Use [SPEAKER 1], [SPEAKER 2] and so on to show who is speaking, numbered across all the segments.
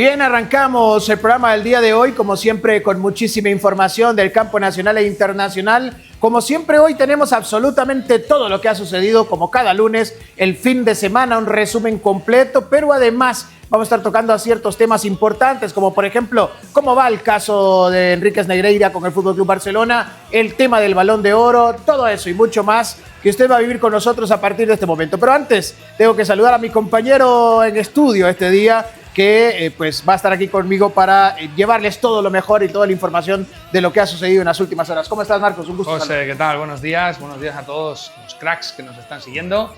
[SPEAKER 1] Y bien, arrancamos el programa del día de hoy, como siempre, con muchísima información del campo nacional e internacional. Como siempre, hoy tenemos absolutamente todo lo que ha sucedido, como cada lunes, el fin de semana, un resumen completo, pero además vamos a estar tocando a ciertos temas importantes, como por ejemplo, cómo va el caso de Enríquez Negreira con el FC Barcelona, el tema del Balón de Oro, todo eso y mucho más que usted va a vivir con nosotros a partir de este momento. Pero antes, tengo que saludar a mi compañero en estudio este día, que pues va a estar aquí conmigo para llevarles todo lo mejor y toda la información de lo que ha sucedido en las últimas horas. ¿Cómo estás, Marcos? Un gusto.
[SPEAKER 2] José, ¿qué tal? Buenos días a todos los cracks que nos están siguiendo.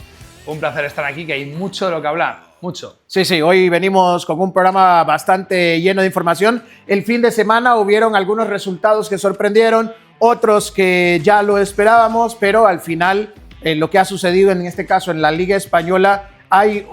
[SPEAKER 2] Un placer estar aquí, que hay mucho de lo que hablar, mucho.
[SPEAKER 1] Sí, hoy venimos con un programa bastante lleno de información. El fin de semana hubieron algunos resultados que sorprendieron, otros que ya lo esperábamos, pero al final lo que ha sucedido en este caso en la Liga Española hay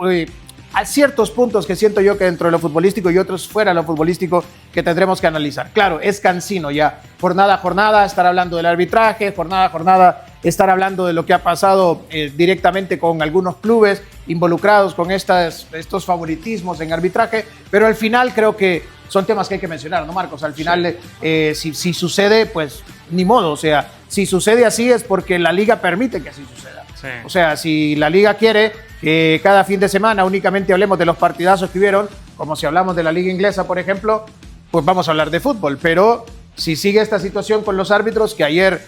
[SPEAKER 1] ciertos puntos que siento yo que dentro de lo futbolístico y otros fuera de lo futbolístico que tendremos que analizar. Claro, es cansino ya, jornada a jornada, estar hablando del arbitraje, jornada a jornada, estar hablando de lo que ha pasado directamente con algunos clubes involucrados con estos favoritismos en arbitraje, pero al final creo que son temas que hay que mencionar, ¿no, Marcos? Al final, sí. Si sucede, pues ni modo, o sea, si sucede así es porque la liga permite que así suceda. Sí. O sea, si la liga quiere que cada fin de semana únicamente hablemos de los partidazos que hubieron, como si hablamos de la liga inglesa, por ejemplo, pues vamos a hablar de fútbol. Pero si sigue esta situación con los árbitros, que ayer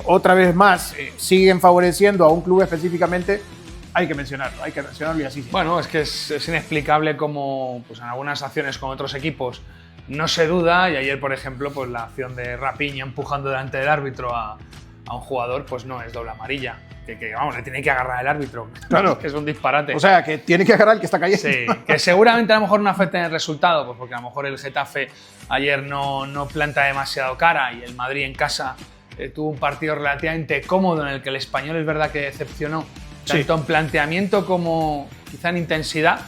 [SPEAKER 1] otra vez más siguen favoreciendo a un club específicamente, hay que mencionarlo y así.
[SPEAKER 2] Bueno, es que es inexplicable cómo pues, en algunas acciones con otros equipos no se duda, y ayer, por ejemplo, pues la acción de Rapiña empujando delante del árbitro a un jugador, pues no es doble amarilla. Que vamos, le tiene que agarrar el árbitro.
[SPEAKER 1] Claro.
[SPEAKER 2] Que es un disparate.
[SPEAKER 1] O sea, que tiene que agarrar el que está cayendo.
[SPEAKER 2] Sí, que seguramente a lo mejor no afecta en el resultado, pues porque a lo mejor el Getafe ayer no planta demasiado cara y el Madrid en casa tuvo un partido relativamente cómodo en el que el Español es verdad que decepcionó, tanto en planteamiento como quizá en intensidad,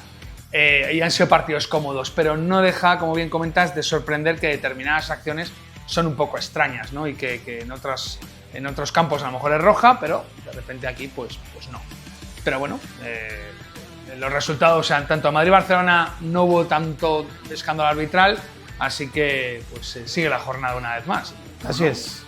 [SPEAKER 2] y han sido partidos cómodos, pero no deja, como bien comentas, de sorprender que determinadas acciones son un poco extrañas, ¿no? Y que en otros campos a lo mejor es roja, pero de repente aquí pues no. Pero bueno, los resultados, o sea, tanto a Madrid-Barcelona no hubo tanto escándalo arbitral, así que pues sigue la jornada una vez más.
[SPEAKER 1] Así es.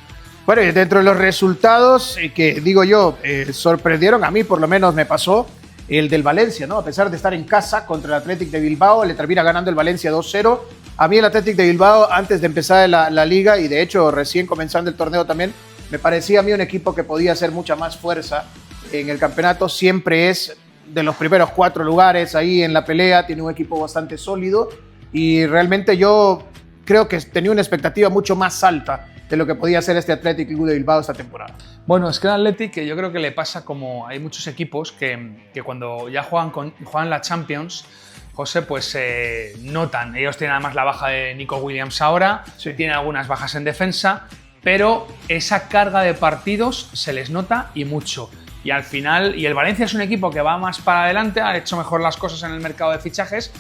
[SPEAKER 1] Bueno, y dentro de los resultados que digo yo sorprendieron, a mí por lo menos me pasó el del Valencia, ¿no? A pesar de estar en casa contra el Athletic de Bilbao, le termina ganando el Valencia 2-0. A mí el Athletic de Bilbao, antes de empezar la liga y de hecho recién comenzando el torneo también, me parecía a mí un equipo que podía hacer mucha más fuerza en el campeonato. Siempre es de los primeros 4 lugares ahí en la pelea, tiene un equipo bastante sólido y realmente yo creo que tenía una expectativa mucho más alta de lo que podía hacer este Athletic de Bilbao esta temporada.
[SPEAKER 2] Bueno, es que el Athletic, que yo creo que le pasa como hay muchos equipos que cuando ya juegan la Champions, José, pues notan. Ellos tienen además la baja de Nico Williams ahora, tienen algunas bajas en defensa, pero esa carga de partidos se les nota y mucho. Y al final, y el Valencia es un equipo que va más para adelante, ha hecho mejor las cosas en el mercado de fichajes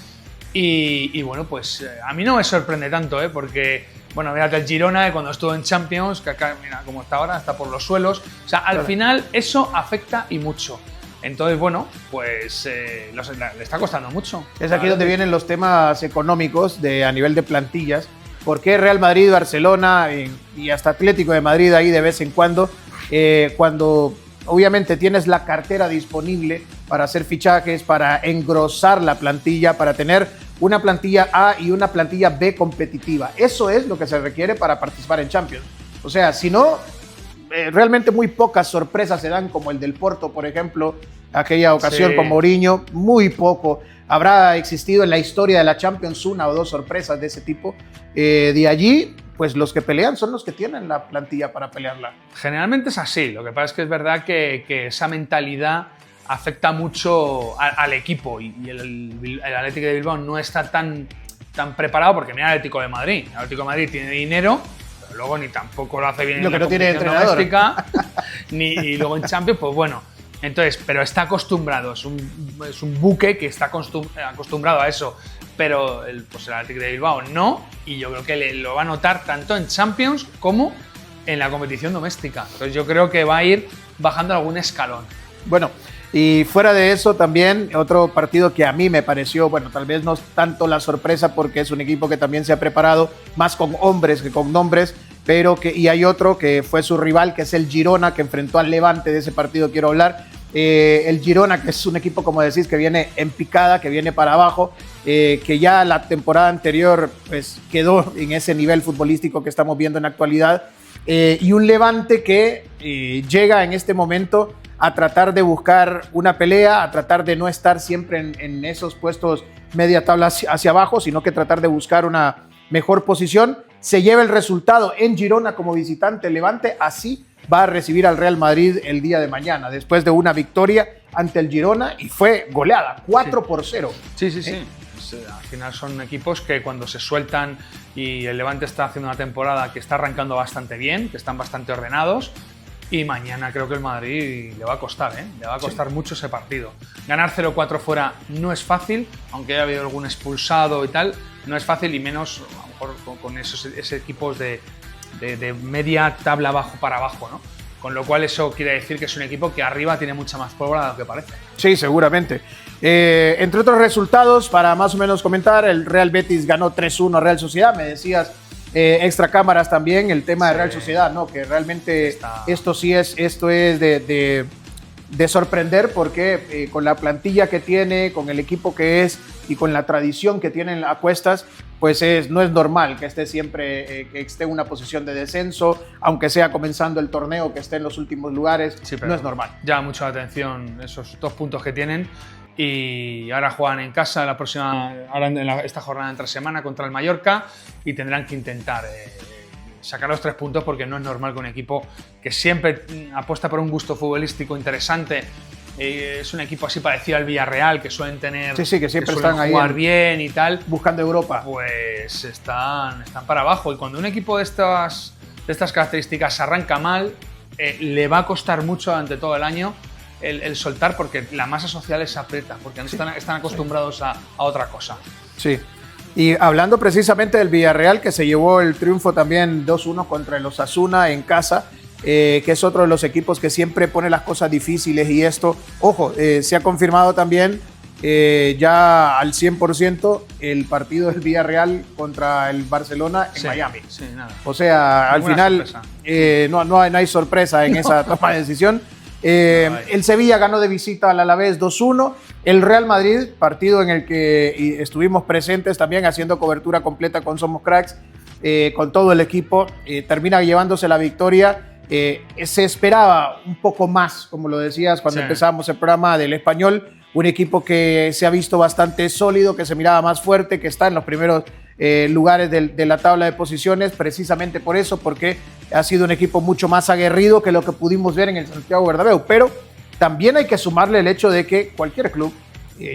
[SPEAKER 2] y bueno, pues a mí no me sorprende tanto, porque, bueno, mírate el Girona, cuando estuvo en Champions, que acá, mira cómo está ahora, está por los suelos. O sea, al final eso afecta y mucho. Entonces, bueno, pues le está costando mucho.
[SPEAKER 1] Es aquí donde vienen los temas económicos a nivel de plantillas. ¿Por qué Real Madrid, Barcelona y hasta Atlético de Madrid ahí de vez en cuando obviamente tienes la cartera disponible para hacer fichajes, para engrosar la plantilla, para tener una plantilla A y una plantilla B competitiva? Eso es lo que se requiere para participar en Champions. O sea, si no, realmente muy pocas sorpresas se dan, como el del Porto, por ejemplo, aquella ocasión con Mourinho, muy poco. Habrá existido en la historia de la Champions 1 o 2 sorpresas de ese tipo. De allí, pues los que pelean son los que tienen la plantilla para pelearla.
[SPEAKER 2] Generalmente es así. Lo que pasa es que es verdad que esa mentalidad afecta mucho al equipo y el Atlético de Bilbao no está tan preparado, porque mira el Atlético de Madrid. El Atlético de Madrid tiene dinero, pero luego ni tampoco lo hace bien
[SPEAKER 1] lo
[SPEAKER 2] en
[SPEAKER 1] que
[SPEAKER 2] la
[SPEAKER 1] no tiene entrenador
[SPEAKER 2] doméstica, y luego en Champions, pues bueno. Entonces, pero está acostumbrado, es un buque que está acostumbrado a eso, pero el Atlético de Bilbao no, y yo creo que lo va a notar tanto en Champions como en la competición doméstica. Entonces yo creo que va a ir bajando algún escalón.
[SPEAKER 1] Bueno, Y fuera de eso también, otro partido que a mí me pareció, bueno, tal vez no tanto la sorpresa porque es un equipo que también se ha preparado más con hombres que con nombres, pero y hay otro que fue su rival, que es el Girona, que enfrentó al Levante. De ese partido quiero hablar. El Girona, que es un equipo, como decís, que viene en picada, que viene para abajo, que ya la temporada anterior pues, quedó en ese nivel futbolístico que estamos viendo en la actualidad, y un Levante que llega en este momento a tratar de buscar una pelea, a tratar de no estar siempre en esos puestos media tabla hacia abajo, sino que tratar de buscar una mejor posición. Se lleva el resultado en Girona como visitante Levante, así va a recibir al Real Madrid el día de mañana, después de una victoria ante el Girona, y fue goleada, 4-0.
[SPEAKER 2] Sí. Al final son equipos que cuando se sueltan, y el Levante está haciendo una temporada que está arrancando bastante bien, que están bastante ordenados, y mañana creo que el Madrid le va a costar, le va a costar mucho ese partido. Ganar 0-4 fuera no es fácil, aunque haya habido algún expulsado y tal, no es fácil, y menos a lo mejor con esos equipos de media tabla abajo para abajo, ¿no? Con lo cual eso quiere decir que es un equipo que arriba tiene mucha más pólvora de lo que parece.
[SPEAKER 1] Sí, seguramente. Entre otros resultados, para más o menos comentar, el Real Betis ganó 3-1 a Real Sociedad. Me decías, extra cámaras también, el tema de Real Sociedad, ¿no? Que realmente esto es de sorprender, porque con la plantilla que tiene, con el equipo que es y con la tradición que tienen a cuestas, pues no es normal que esté siempre que esté en una posición de descenso, aunque sea comenzando el torneo, que esté en los últimos lugares, sí, no es normal.
[SPEAKER 2] Llama mucho la atención esos 2 puntos que tienen, y ahora juegan en casa esta jornada entre semana contra el Mallorca, y tendrán que intentar sacar los 3 puntos, porque no es normal que un equipo que siempre apuesta por un gusto futbolístico interesante, es un equipo así parecido al Villarreal, que suelen tener,
[SPEAKER 1] que siempre están ahí
[SPEAKER 2] jugar bien y tal,
[SPEAKER 1] buscando Europa,
[SPEAKER 2] pues están para abajo. Y cuando un equipo de estas características arranca mal, le va a costar mucho durante todo el año el soltar, porque la masa social se aprieta, porque no están acostumbrados a otra cosa.
[SPEAKER 1] Sí. Y hablando precisamente del Villarreal, que se llevó el triunfo también 2-1 contra el Osasuna en casa, que es otro de los equipos que siempre pone las cosas difíciles, y esto, ojo, se ha confirmado también ya al 100% el partido del Villarreal contra el Barcelona en Miami.
[SPEAKER 2] Sí, nada.
[SPEAKER 1] O sea, al final no hay sorpresa en esa toma de decisión. El Sevilla ganó de visita al Alavés 2-1. El Real Madrid, partido en el que estuvimos presentes también haciendo cobertura completa con Somos Cracks, con todo el equipo, termina llevándose la victoria. Se esperaba un poco más, como lo decías cuando empezamos el programa, del Español, un equipo que se ha visto bastante sólido, que se miraba más fuerte, que está en los primeros lugares de la tabla de posiciones, precisamente por eso, porque ha sido un equipo mucho más aguerrido que lo que pudimos ver en el Santiago Bernabéu. Pero también hay que sumarle el hecho de que cualquier club,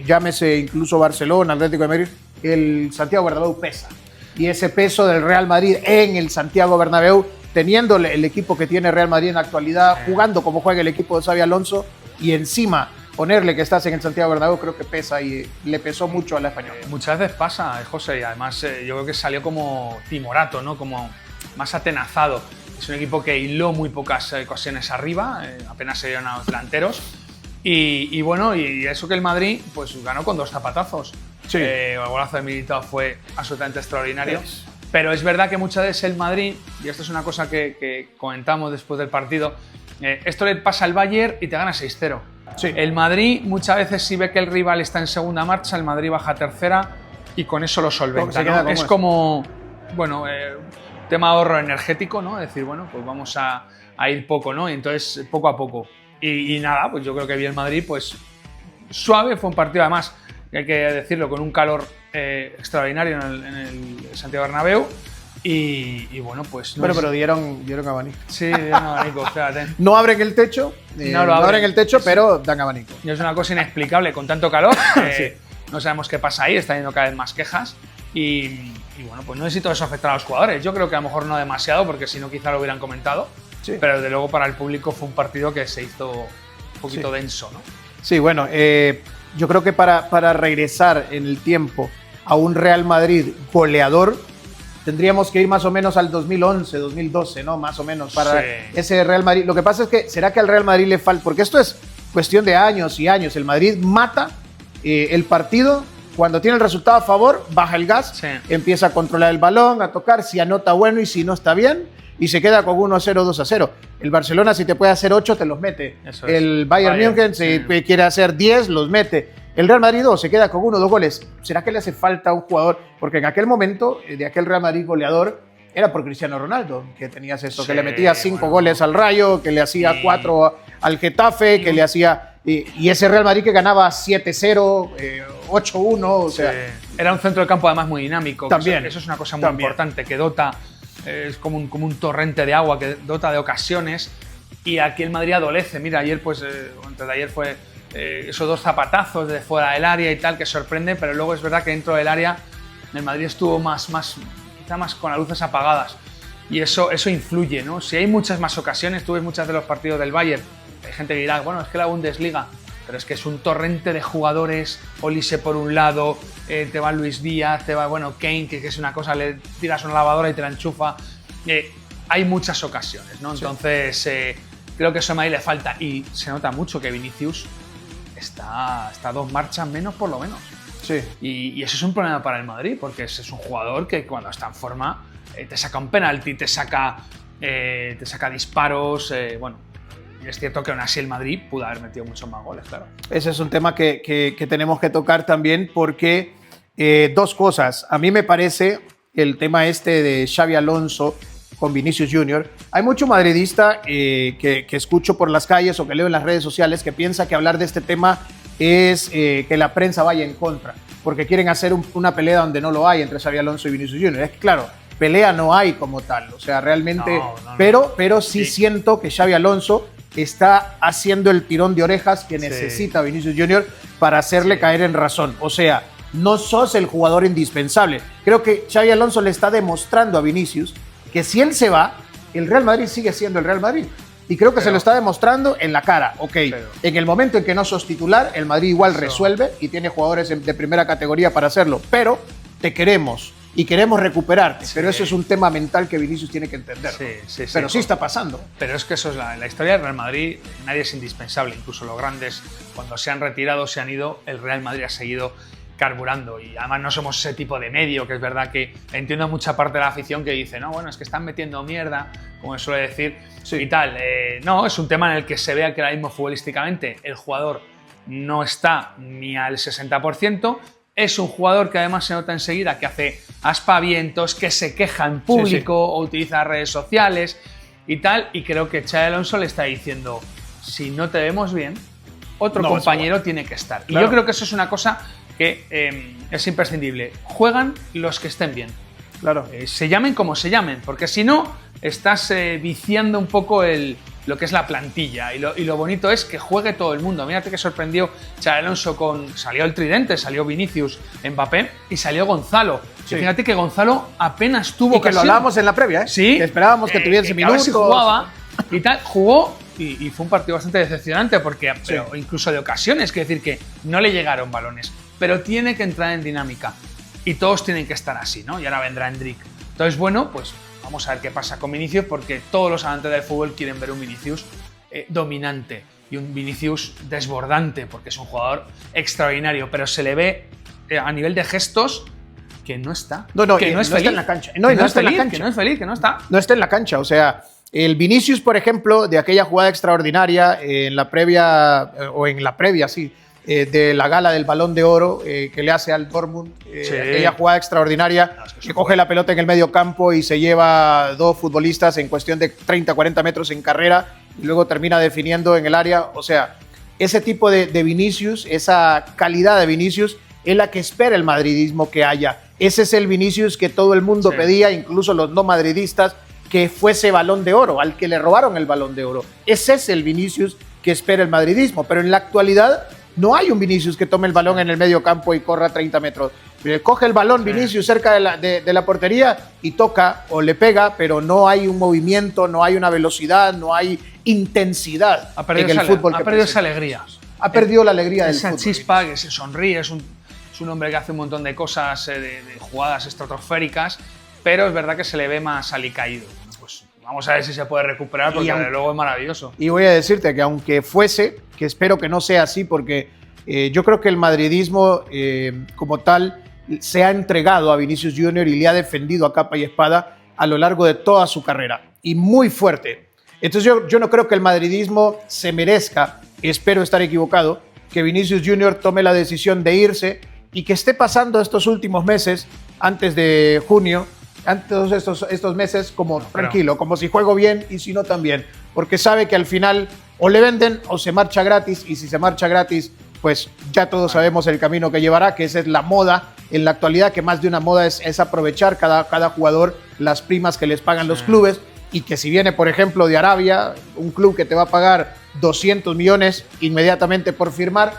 [SPEAKER 1] llámese incluso Barcelona, Atlético de Madrid, el Santiago Bernabéu pesa. Y ese peso del Real Madrid en el Santiago Bernabéu, teniendo el equipo que tiene Real Madrid en la actualidad, jugando como juega el equipo de Xabi Alonso, y encima ponerle que estás en el Santiago Bernabéu, creo que pesa, y le pesó mucho a la Española.
[SPEAKER 2] Muchas veces pasa, José, y además yo creo que salió como timorato, ¿no? Como más atenazado. Es un equipo que hiló muy pocas ocasiones arriba, apenas se dieron a los delanteros. Y bueno, y eso que el Madrid pues ganó con 2 zapatazos.
[SPEAKER 1] Sí.
[SPEAKER 2] El golazo de Militao fue absolutamente extraordinario. Sí. Pero es verdad que muchas veces el Madrid, y esto es una cosa que comentamos después del partido, esto le pasa al Bayern y te gana 6-0.
[SPEAKER 1] Sí.
[SPEAKER 2] El Madrid muchas veces, si ve que el rival está en segunda marcha, el Madrid baja a tercera y con eso lo solventa, ¿no? Es como, bueno, tema de ahorro energético, ¿no? Es decir, bueno, pues vamos a ir poco, ¿no? Y entonces, poco a poco. Y nada, pues yo creo que vi el Madrid, pues suave, fue un partido además, hay que decirlo, con un calor extraordinario en el Santiago Bernabéu. Y bueno, pues...
[SPEAKER 1] No pero dieron abanico.
[SPEAKER 2] Sí, dieron abanico, fíjate.
[SPEAKER 1] No abren el techo, no abren el techo, pero dan abanico.
[SPEAKER 2] Y es una cosa inexplicable, con tanto calor, no sabemos qué pasa ahí, están yendo cada vez más quejas. Y bueno, pues no sé si todo eso afectará a los jugadores. Yo creo que a lo mejor no demasiado, porque si no quizá lo hubieran comentado. Sí. Pero desde luego para el público fue un partido que se hizo un poquito denso, ¿no? Sí,
[SPEAKER 1] bueno, yo creo que para regresar en el tiempo a un Real Madrid goleador, tendríamos que ir más o menos al 2011, 2012, ¿no? Más o menos, para ese Real Madrid. Lo que pasa es que, ¿será que al Real Madrid le falta? Porque esto es cuestión de años y años. El Madrid mata el partido. Cuando tiene el resultado a favor, baja el gas,
[SPEAKER 2] Sí.
[SPEAKER 1] empieza a controlar el balón, a tocar, si anota bueno y si no está bien, y se queda con 1-0, 2-0. El Barcelona, si te puede hacer 8, te los mete.
[SPEAKER 2] Eso es.
[SPEAKER 1] El Bayern München, si quiere hacer 10, los mete. El Real Madrid 2 se queda con 1 2 goles. ¿Será que le hace falta un jugador? Porque en aquel momento, de aquel Real Madrid goleador, era por Cristiano Ronaldo, que tenías esto,
[SPEAKER 2] Sí,
[SPEAKER 1] que le metía 5
[SPEAKER 2] bueno.
[SPEAKER 1] goles al Rayo, que le hacía
[SPEAKER 2] Sí.
[SPEAKER 1] 4 al Getafe, que le hacía... Y ese Real Madrid que ganaba 7-0, 8-1, o sea...
[SPEAKER 2] Sí. Era un centro de campo además muy dinámico.
[SPEAKER 1] También.
[SPEAKER 2] Eso es una cosa muy importante, que dota, es como un torrente de agua que dota de ocasiones. Y aquí el Madrid adolece. Mira, ayer, pues, antes de ayer fue esos 2 zapatazos de fuera del área y tal, que sorprende, pero luego es verdad que dentro del área el Madrid estuvo quizá más con las luces apagadas. Y eso influye, ¿no? Si hay muchas más ocasiones, tú ves muchos de los partidos del Bayern, hay gente que dirá, bueno, es que la Bundesliga, pero es que es un torrente de jugadores, Olise por un lado, te va Luis Díaz, te va, bueno, Kane, que es una cosa, le tiras una lavadora y te la enchufa. Hay muchas ocasiones, ¿no? Entonces, creo que eso a Madrid le falta, y se nota mucho que Vinicius está a 2 marchas menos, por lo menos.
[SPEAKER 1] Sí.
[SPEAKER 2] Y eso es un problema para el Madrid, porque es un jugador que cuando está en forma te saca un penalti, te saca disparos, bueno. Y es cierto que aún así el Madrid pudo haber metido muchos más goles, claro.
[SPEAKER 1] Ese es un tema que tenemos que tocar también porque 2 cosas. A mí me parece el tema este de Xabi Alonso con Vinicius Junior. Hay mucho madridista que escucho por las calles o que leo en las redes sociales que piensa que hablar de este tema es que la prensa vaya en contra, porque quieren hacer una pelea donde no lo hay entre Xabi Alonso y Vinicius Junior. Es que, claro, pelea no hay como tal, o sea, realmente...
[SPEAKER 2] No.
[SPEAKER 1] Pero sí siento que Xabi Alonso está haciendo el tirón de orejas que necesita Vinicius Junior para hacerle caer en razón. O sea, no sos el jugador indispensable. Creo que Xabi Alonso le está demostrando a Vinicius que si él se va, el Real Madrid sigue siendo el Real Madrid. Y creo que se lo está demostrando en la cara. Ok, en el momento en que no sos titular, el Madrid igual resuelve y tiene jugadores de primera categoría para hacerlo. Pero te queremos y queremos recuperarte. Pero eso es un tema mental que Vinicius tiene que entender. Pero sí está pasando.
[SPEAKER 2] Pero es que eso es la historia del Real Madrid. Nadie es indispensable. Incluso los grandes, cuando se han retirado, se han ido, el Real Madrid ha seguido carburando. Y además no somos ese tipo de medio, que es verdad que entiendo mucha parte de la afición que dice, no, bueno, es que están metiendo mierda, como se suele decir, y tal. No, es un tema en el que se vea que ahora mismo futbolísticamente el jugador no está ni al 60%. Es un jugador que además se nota enseguida que hace aspavientos, que se queja en público o utiliza redes sociales y tal. Y creo que Xabi Alonso le está diciendo, si no te vemos bien, otro compañero tiene que estar. Claro. Y yo creo que eso es una cosa que es imprescindible. Juegan los que estén bien.
[SPEAKER 1] Claro.
[SPEAKER 2] Se llamen como se llamen, porque si no, estás viciando un poco lo que es la plantilla. Y lo bonito es que juegue todo el mundo. Mírate que sorprendió Xabi Alonso salió el tridente, salió Vinicius, Mbappé y salió Gonzalo. Sí. Fíjate que Gonzalo apenas tuvo
[SPEAKER 1] ocasión. Y que lo hablábamos en la previa, ¿eh?
[SPEAKER 2] Sí.
[SPEAKER 1] Que esperábamos que tuviese minutos.
[SPEAKER 2] A ver si jugaba y tal. Jugó y fue un partido bastante decepcionante porque pero incluso de ocasiones, quiere decir que no le llegaron balones. Pero tiene que entrar en dinámica. Y todos tienen que estar así, ¿no? Y ahora vendrá Endrick. Entonces, bueno, pues vamos a ver qué pasa con Vinicius, porque todos los amantes del fútbol quieren ver un Vinicius dominante y un Vinicius desbordante, porque es un jugador extraordinario, pero se le ve a nivel de gestos que no está. Que no es feliz.
[SPEAKER 1] Está en la cancha.
[SPEAKER 2] No está en la cancha. Que no es feliz, que no está.
[SPEAKER 1] No está en la cancha, o sea... El Vinicius, por ejemplo, de aquella jugada extraordinaria en la previa, de la gala del Balón de Oro que le hace al Dortmund, aquella jugada extraordinaria que coge la pelota en el medio campo y se lleva 2 futbolistas en cuestión de 30-40 metros en carrera y luego termina definiendo en el área. O sea, ese tipo de Vinicius, esa calidad de Vinicius es la que espera el madridismo que haya. Ese es el Vinicius que todo el mundo pedía, incluso los no madridistas, que fuese Balón de Oro, al que le robaron el Balón de Oro. Ese es el Vinicius que espera el madridismo, pero en la actualidad no hay un Vinicius que tome el balón en el medio campo y corra 30 metros. Coge el balón Vinicius cerca de la portería y toca o le pega, pero no hay un movimiento, no hay una velocidad, no hay intensidad en el fútbol.
[SPEAKER 2] Ha perdido esa alegría.
[SPEAKER 1] Ha perdido la alegría del fútbol.
[SPEAKER 2] Esa chispa, que se sonríe, es un hombre que hace un montón de cosas, de jugadas estratosféricas, pero es verdad que se le ve más alicaído. Pues vamos a ver si se puede recuperar, porque desde luego es maravilloso.
[SPEAKER 1] Y voy a decirte que aunque fuese, que espero que no sea así, porque yo creo que el madridismo como tal se ha entregado a Vinicius Junior y le ha defendido a capa y espada a lo largo de toda su carrera, y muy fuerte. Entonces yo no creo que el madridismo se merezca, espero estar equivocado, que Vinicius Junior tome la decisión de irse y que esté pasando estos últimos meses, antes de junio, antes estos meses como tranquilo, como si juego bien y si no también, porque sabe que al final o le venden o se marcha gratis, y si se marcha gratis, pues ya todos sabemos el camino que llevará, que esa es la moda en la actualidad, que más de una moda es aprovechar cada jugador las primas que les pagan los clubes, y que si viene, por ejemplo, de Arabia, un club que te va a pagar 200 millones inmediatamente por firmar,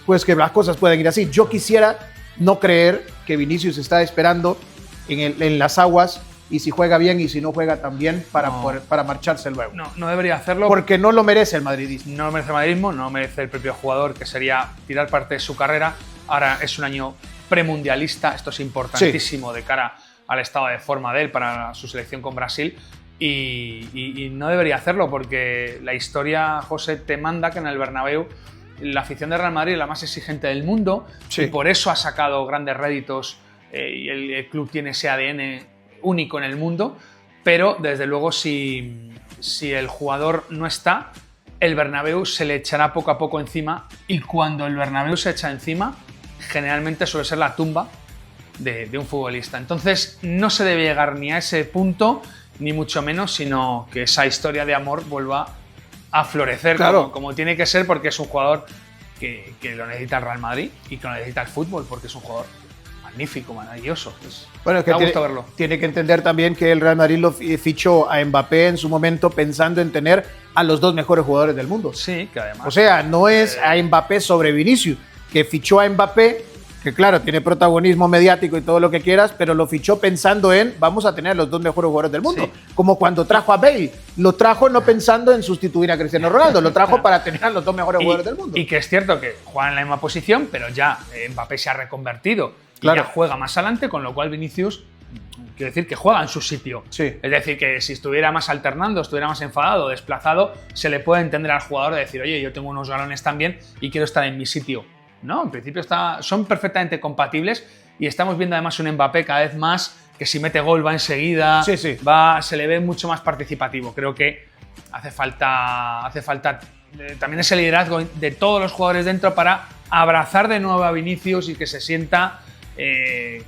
[SPEAKER 1] pues que las cosas pueden ir así. Yo quisiera no creer que Vinicius está esperando en las aguas, y si juega bien y si no juega también para marcharse luego.
[SPEAKER 2] No debería hacerlo.
[SPEAKER 1] Porque no lo merece el madridismo.
[SPEAKER 2] No lo merece el madridismo, no lo merece el propio jugador, que sería tirar parte de su carrera. Ahora es un año premundialista, esto es importantísimo de cara al estado de forma de él para su selección con Brasil. Y no debería hacerlo, porque la historia, José, te manda que en el Bernabéu la afición de Real Madrid es la más exigente del mundo, y por eso ha sacado grandes réditos, y el club tiene ese ADN único en el mundo. Pero desde luego si el jugador no está, el Bernabéu se le echará poco a poco encima, y cuando el Bernabéu se echa encima, generalmente suele ser la tumba de un futbolista. Entonces no se debe llegar ni a ese punto, ni mucho menos, sino que esa historia de amor vuelva a florecer, como tiene que ser, porque es un jugador que lo necesita el Real Madrid y que lo necesita el fútbol, porque es un jugador magnífico, maravilloso.
[SPEAKER 1] Bueno,
[SPEAKER 2] me gusta verlo.
[SPEAKER 1] Tiene que entender también que el Real Madrid lo fichó a Mbappé en su momento pensando en tener a los dos mejores jugadores del mundo.
[SPEAKER 2] Sí, que además...
[SPEAKER 1] O sea, no es a Mbappé sobre Vinicius, que fichó a Mbappé, que claro, tiene protagonismo mediático y todo lo que quieras, pero lo fichó pensando en vamos a tener los dos mejores jugadores del mundo. Sí. Como cuando trajo a Bale. Lo trajo no pensando en sustituir a Cristiano Ronaldo, lo trajo para tener a los dos mejores jugadores del mundo.
[SPEAKER 2] Y que es cierto que juegan en la misma posición, pero ya Mbappé se ha reconvertido y ya juega más adelante, con lo cual Vinicius, quiero decir que juega en su sitio.
[SPEAKER 1] Sí.
[SPEAKER 2] Es decir, que si estuviera más alternando, estuviera más enfadado, desplazado, se le puede entender al jugador de decir, oye, yo tengo unos galones también y quiero estar en mi sitio. No, en principio son perfectamente compatibles, y estamos viendo además un Mbappé cada vez más que si mete gol va enseguida, se le ve mucho más participativo. Creo que hace falta también ese liderazgo de todos los jugadores dentro para abrazar de nuevo a Vinicius y que se sienta de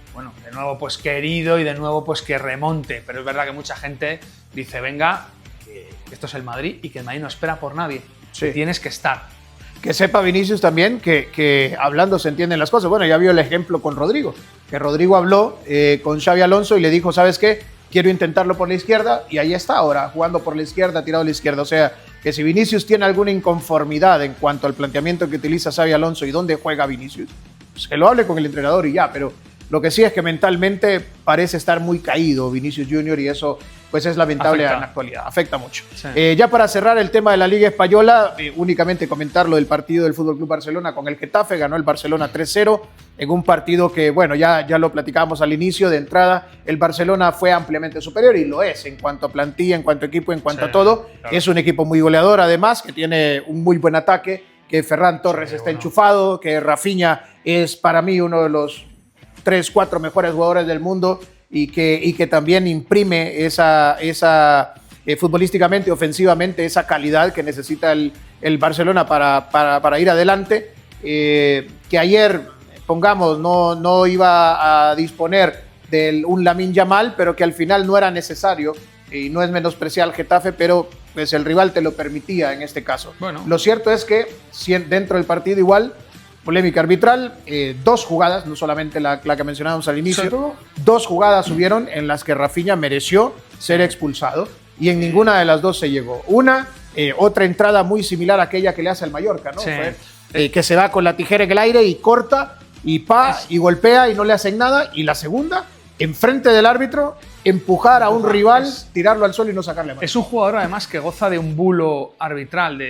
[SPEAKER 2] nuevo pues querido, y de nuevo pues que remonte. Pero es verdad que mucha gente dice, venga, que esto es el Madrid y que el Madrid no espera por nadie, que tienes que estar.
[SPEAKER 1] Que sepa Vinicius también que hablando se entienden las cosas. Bueno, ya vio el ejemplo con Rodrigo, que Rodrigo habló con Xabi Alonso y le dijo, ¿sabes qué? Quiero intentarlo por la izquierda, y ahí está ahora, jugando por la izquierda, tirado a la izquierda. O sea, que si Vinicius tiene alguna inconformidad en cuanto al planteamiento que utiliza Xabi Alonso y dónde juega Vinicius, pues que lo hable con el entrenador y ya. Pero lo que sí es que mentalmente parece estar muy caído Vinicius Junior, y eso pues es lamentable en la actualidad, afecta mucho. Sí. Ya para cerrar el tema de la Liga Española, únicamente comentar lo del partido del FC Barcelona con el Getafe. Ganó el Barcelona 3-0 en un partido que, bueno, ya lo platicábamos al inicio. De entrada, el Barcelona fue ampliamente superior, y lo es en cuanto a plantilla, en cuanto a equipo, en cuanto a todo. Claro. Es un equipo muy goleador, además, que tiene un muy buen ataque, que Ferran Torres está enchufado, que Rafinha es para mí uno de los 3-4 mejores jugadores del mundo, y que también imprime esa futbolísticamente, ofensivamente, esa calidad que necesita el Barcelona para ir adelante. Que ayer, pongamos, no iba a disponer de un Lamine Yamal, pero que al final no era necesario, y no es menospreciar al Getafe, pero pues el rival te lo permitía en este caso. Bueno. Lo cierto es que dentro del partido igual, polémica arbitral, 2 jugadas, no solamente la que mencionábamos al inicio, 2 jugadas hubieron en las que Rafinha mereció ser expulsado, y en ninguna de las 2 se llegó. Otra entrada muy similar a aquella que le hace al Mallorca, ¿no? Sí. Fue, que se va con la tijera en el aire y corta, y golpea y no le hacen nada. Y la segunda, enfrente del árbitro, empujar a un rival, tirarlo al suelo y no sacarle más.
[SPEAKER 2] Es un jugador además que goza de un bulo arbitral,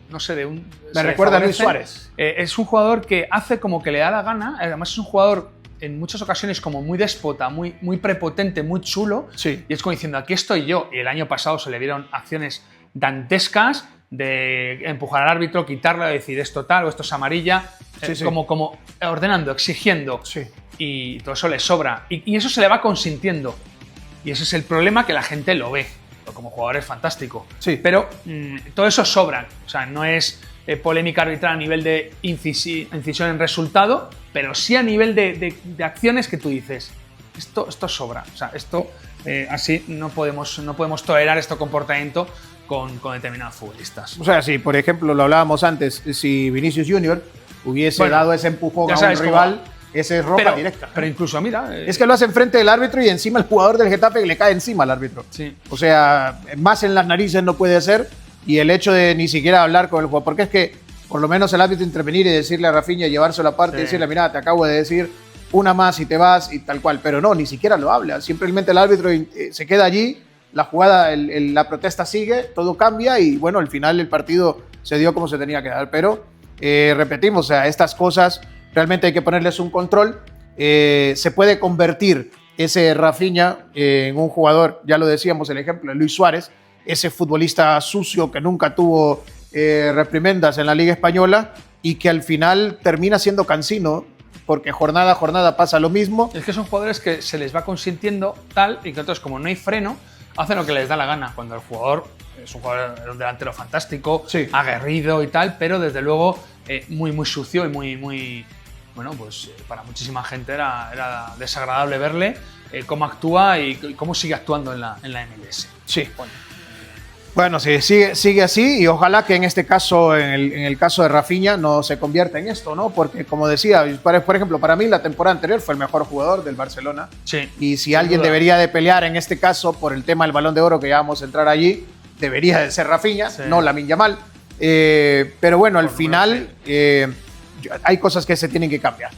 [SPEAKER 2] no sé,
[SPEAKER 1] me recuerda a Luis Suárez.
[SPEAKER 2] Es un jugador que hace como que le da la gana. Además es un jugador en muchas ocasiones como muy déspota, muy prepotente, muy chulo.
[SPEAKER 1] Sí.
[SPEAKER 2] Y es como diciendo, aquí estoy yo. Y el año pasado se le vieron acciones dantescas de empujar al árbitro, quitarlo, decir esto tal o esto es amarilla.
[SPEAKER 1] Sí, sí.
[SPEAKER 2] Como ordenando, exigiendo.
[SPEAKER 1] Sí.
[SPEAKER 2] Y todo eso le sobra. Y eso se le va consintiendo. Y ese es el problema, que la gente lo ve. Como jugador es fantástico.
[SPEAKER 1] Sí.
[SPEAKER 2] Pero todo eso sobra. O sea, no es polémica arbitral a nivel de incisión en resultado, pero sí a nivel de acciones que tú dices, esto sobra. O sea, esto así no podemos tolerar este comportamiento con determinados futbolistas.
[SPEAKER 1] O sea, si por ejemplo lo hablábamos antes, si Vinicius Junior hubiese dado ese empujón a un rival, ese es roja directa.
[SPEAKER 2] Pero incluso, mira...
[SPEAKER 1] es que lo hace enfrente del árbitro y encima el jugador del Getafe que le cae encima al árbitro.
[SPEAKER 2] Sí.
[SPEAKER 1] O sea, más en las narices no puede ser, y el hecho de ni siquiera hablar con el jugador, porque es que por lo menos el árbitro intervenir y decirle a Rafinha, llevárselo aparte y decirle, mira, te acabo de decir una más y te vas y tal cual, pero no, ni siquiera lo habla, simplemente el árbitro se queda allí, la jugada, la protesta sigue, todo cambia y bueno, al final el partido se dio como se tenía que dar, pero repetimos, o sea, estas cosas realmente hay que ponerles un control. Se puede convertir ese Rafinha en un jugador, ya lo decíamos, el ejemplo de Luis Suárez, ese futbolista sucio que nunca tuvo reprimendas en la Liga Española y que al final termina siendo cansino, porque jornada a jornada pasa lo mismo.
[SPEAKER 2] Es que son jugadores que se les va consintiendo tal y que otros, como no hay freno, hacen lo que les da la gana. Cuando el jugador es un jugador, un delantero fantástico,
[SPEAKER 1] sí,
[SPEAKER 2] aguerrido y tal, pero desde luego muy sucio y muy bueno, pues para muchísima gente era desagradable verle cómo actúa y cómo sigue actuando en la MLS.
[SPEAKER 1] Sí. Bueno, sí, sigue así y ojalá que en este caso, en el caso de Rafinha, no se convierta en esto, ¿no? Porque como decía, por ejemplo, para mí la temporada anterior fue el mejor jugador del Barcelona.
[SPEAKER 2] Sí.
[SPEAKER 1] Y si alguien debería de pelear en este caso por el tema del Balón de Oro, que ya vamos a entrar allí, debería de ser Rafinha, sí, no Lamine Yamal. Pero bueno, al final hay cosas que se tienen que cambiar.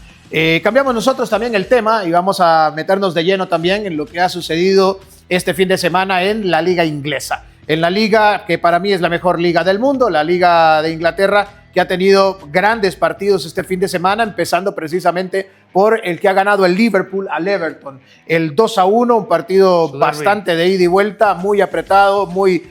[SPEAKER 1] Cambiamos nosotros también el tema y vamos a meternos de lleno también en lo que ha sucedido este fin de semana en la Liga Inglesa. En la liga que para mí es la mejor liga del mundo, la Liga de Inglaterra, que ha tenido grandes partidos este fin de semana, empezando precisamente por el que ha ganado el Liverpool al Everton. El 2-1, un partido bastante de ida y vuelta, muy apretado, pues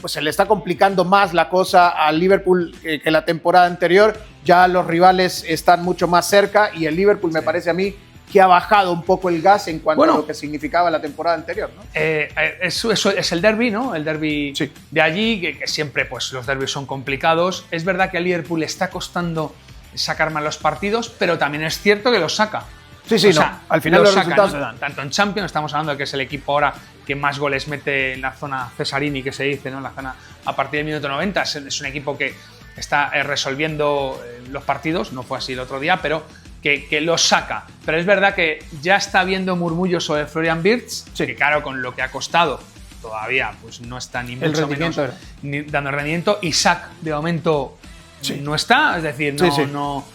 [SPEAKER 1] se le está complicando más la cosa al Liverpool que la temporada anterior. Ya los rivales están mucho más cerca y el Liverpool me parece a mí que ha bajado un poco el gas en cuanto a lo que significaba la temporada anterior, ¿no?
[SPEAKER 2] Eso es el derbi, ¿no? El derbi de allí, que siempre pues, los derbis son complicados. Es verdad que al Liverpool le está costando sacar más los partidos, pero también es cierto que los saca.
[SPEAKER 1] Sí, o sea, al final los resultados se dan.
[SPEAKER 2] Tanto en Champions, estamos hablando de que es el equipo ahora que más goles mete en la zona Cesarini, que se dice, ¿no? En la zona a partir del minuto 90. Es un equipo que está resolviendo los partidos, no fue así el otro día, pero que los saca. Pero es verdad que ya está habiendo murmullos sobre Florian Wirtz, que claro, con lo que ha costado, todavía pues no está ni mucho menos dando rendimiento. Isaac, de momento, no está, es decir, no